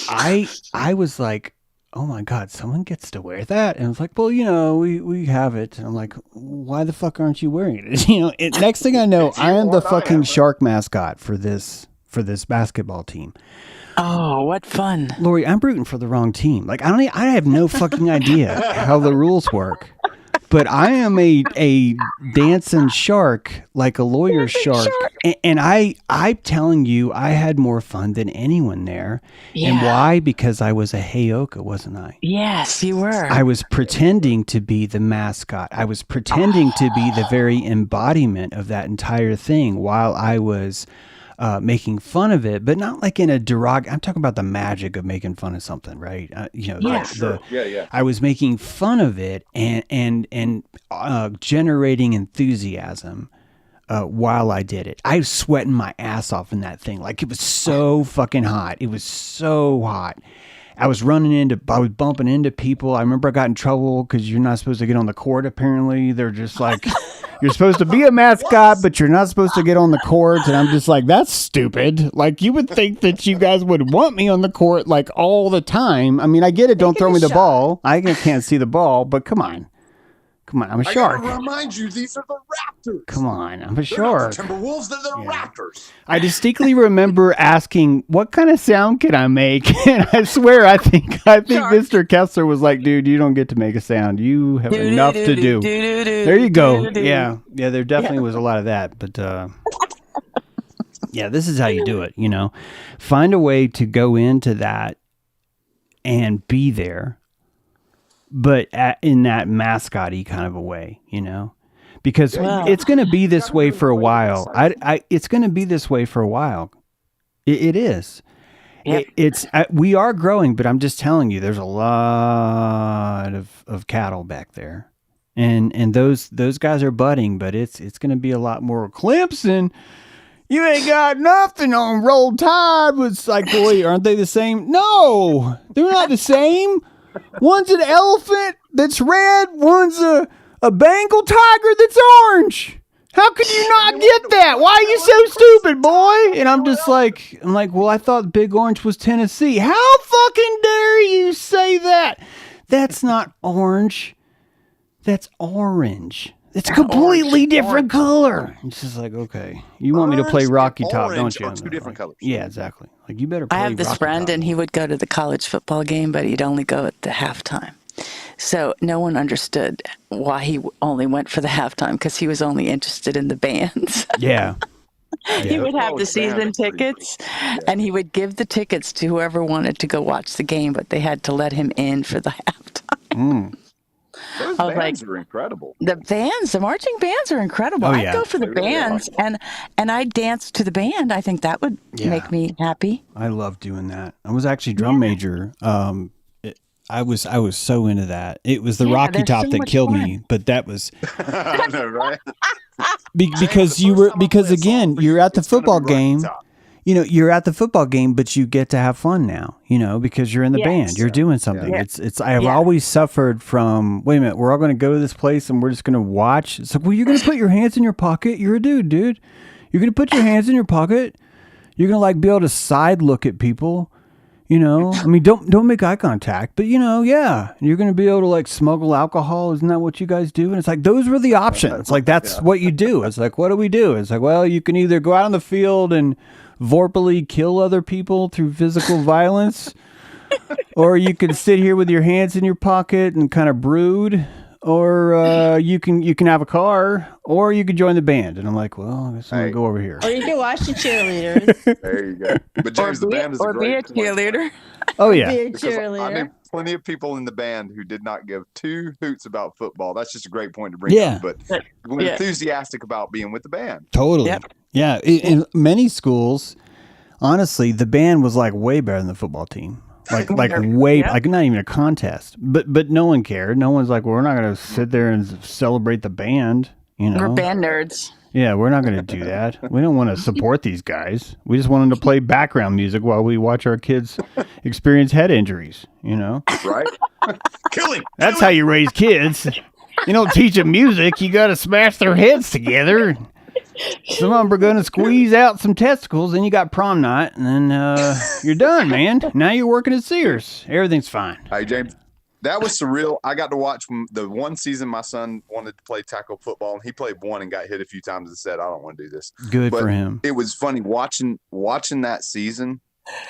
I was like, oh my God, someone gets to wear that? And I was like, well, we have it. And I'm like, why the fuck aren't you wearing it? Next thing I know, I am the fucking shark mascot for this basketball team. Oh, what fun. Lori, I'm rooting for the wrong team. Like, I have no fucking idea how the rules work. But I am a dancing shark, like a lawyer shark. And I'm telling you, I had more fun than anyone there. Yeah. And why? Because I was a Heyoka, wasn't I? Yes, you were. I was pretending to be the mascot. I was pretending to be the very embodiment of that entire thing while I was making fun of it, but not like in a I'm talking about the magic of making fun of something, right? I was making fun of it and generating enthusiasm while I did it. I was sweating my ass off in that thing. Like, it was so fucking hot. It was so hot. I was bumping into people. I remember I got in trouble because you're not supposed to get on the court. Apparently, they're just like, you're supposed to be a mascot, but you're not supposed to get on the court. And I'm just like, that's stupid. Like, you would think that you guys would want me on the court like all the time. I mean, I get it. Don't throw me the ball. I can't see the ball, but come on. Come on, I'm a shark. I gotta remind you, these are the Raptors. Come on, I'm a They're shark. not the Timberwolves, they're the Raptors. I distinctly remember asking, "What kind of sound can I make?" And I swear, I think Mr. Kessler was like, "Dude, you don't get to make a sound. You have enough to do." There you go. Yeah. There definitely was a lot of that, but yeah, this is how you do it. Find a way to go into that and be there, but in that mascot-y kind of a way, because it's going to be this way for a while. It's going to be this way for a while. It is. Yep. We are growing, but I'm just telling you, there's a lot of cattle back there, and those guys are budding, but it's going to be a lot more. Clemson, you ain't got nothing on Roll Tide. Was like, boy, aren't they the same? No, they're not the same. One's an elephant that's red. One's a Bengal tiger that's orange. How could you not get that? Why are you so stupid, boy? And I'm like, well, I thought Big Orange was Tennessee. How fucking dare you say that? That's not orange. That's orange. It's a completely different color. It's just like, okay, you want me to play Rocky Top, don't you? Two different colors. Yeah, exactly. Like, you better play I have this Rocky friend, Top. and he would go to the college football game, but he'd only go at the halftime. So no one understood why he only went for the halftime, because he was only interested in the bands. Yeah. He would have the season tickets, and he would give the tickets to whoever wanted to go watch the game, but they had to let him in for the halftime. Those bands are incredible. The marching bands are incredible. Oh, I'd yeah. go for the bands, and I'd dance to the band. I think that would make me happy. I love doing that. I was actually drum major. I was so into that. It was the Rocky Top that killed me, but that was I know, right? because again, you're at the football game. You're at the football game, but you get to have fun now, because you're in the band. You're doing something. Yeah. I have always suffered from, wait a minute, we're all going to go to this place and we're just going to watch. It's like, well, you're going to put your hands in your pocket. You're a dude. You're going to put your hands in your pocket. You're going to be able to side look at people. I mean, don't make eye contact, but yeah, you're going to be able to smuggle alcohol. Isn't that what you guys do? And it's like, those were the options. Like, that's what you do. It's like, what do we do? It's like, well, you can either go out on the field and vorpally kill other people through physical violence, or you can sit here with your hands in your pocket and kind of brood, or you can have a car, or you could join the band. And I'm like, well, I guess I'm gonna go over here. Or you can watch the cheerleaders. There you go. But James, the band is be a cheerleader. Oh yeah, be a cheerleader. I mean, plenty of people in the band who did not give two hoots about football. That's just a great point to bring up. But we're enthusiastic about being with the band. Totally. Yep. Yeah. In many schools, honestly, the band was way better than the football team. Like way, not even a contest. But no one cared. No one's like, well, we're not going to sit there and celebrate the band. We're band nerds. Yeah, we're not going to do that. We don't want to support these guys. We just want them to play background music while we watch our kids experience head injuries, Right? Killing. That's how you raise kids. You don't teach them music. You got to smash their heads together. Some of them are going to squeeze out some testicles, then you got prom night, and then you're done, man. Now you're working at Sears. Everything's fine. Hey, James, that was surreal. I got to watch the one season my son wanted to play tackle football, and he played one and got hit a few times and said, I don't want to do this. Good for him. It was funny watching that season,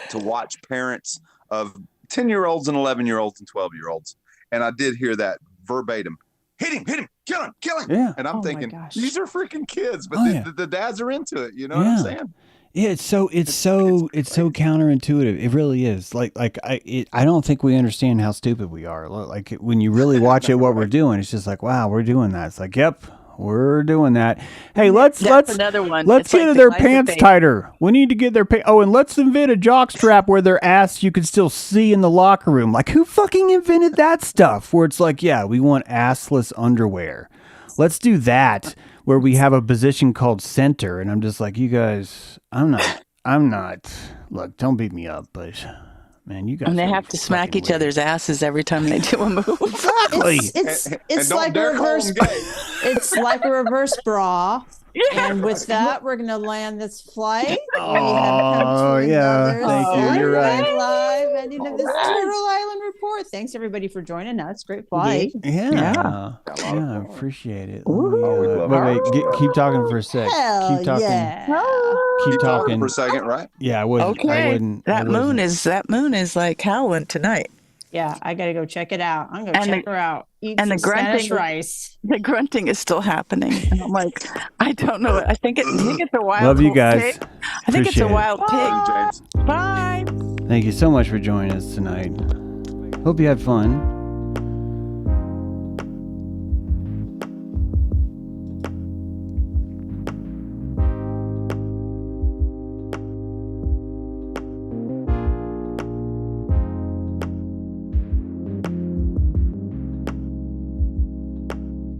to watch parents of 10-year-olds and 11-year-olds and 12-year-olds. And I did hear that verbatim. Hit him, kill him. Yeah. And I'm thinking, these are freaking kids, but the dads are into it. You know what I'm saying? Yeah, it's so counterintuitive. It really is. I don't think we understand how stupid we are. Like, when you really watch it, what we're doing, it's just like, wow, we're doing that. It's like, yep, we're doing that. Hey, let's another one. Let's get their pants tighter. We need to get their pants. Oh, and let's invent a jock strap where their ass you can still see in the locker room. Like, who fucking invented that stuff? Where it's like, yeah, we want assless underwear. Let's do that, where we have a position called center. And I'm just like, you guys, I'm not. Look, don't beat me up, but man, you guys. And they have to smack each other's asses every time they do a move. Exactly. It's like a reverse. It's like a reverse bra. And with that, we're going to land this flight. Oh, yeah. Thank you. You're right. Live ending of this Turtle Island report. Thanks, everybody, for joining us. Great flight. Yeah. I appreciate it. Wait, keep talking for a sec. Keep talking. Yeah. Keep talking for a second, right? Yeah, I wouldn't. Okay. I wouldn't. That moon is like howling tonight. Yeah, I got to go check it out. I'm going to check her out. Eat some Spanish rice. The grunting is still happening. And I'm like, I don't know. I think it's a wild Love you guys. pig. I think it's a wild pig. James. Bye. Thank you so much for joining us tonight. Hope you had fun.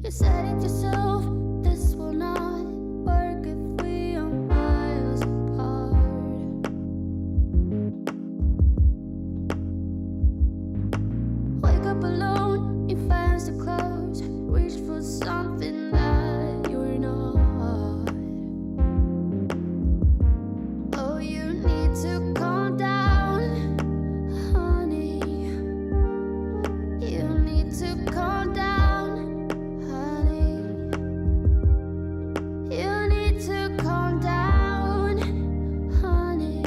You said it yourself, this will not work if we are miles apart. Wake up alone, your fans are closed. Reach for something that you're not. Oh, you need to calm down, honey. You need to calm down, honey. You need to calm down, honey.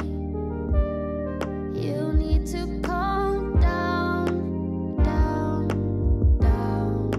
You need to calm down, down, down,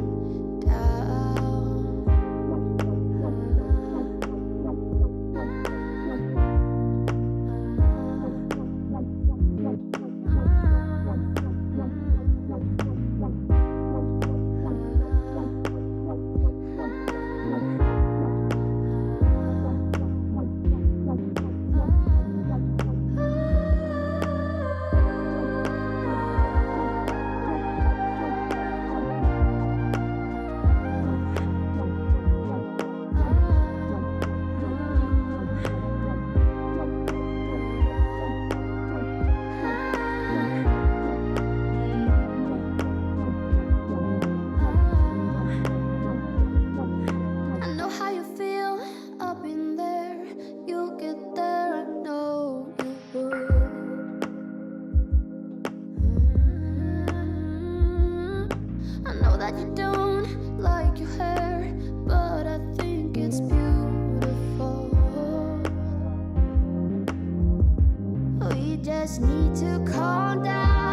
I know how you feel up in there. You'll get there, I know you would. I know that you don't like your hair, but I think it's beautiful. We just need to calm down.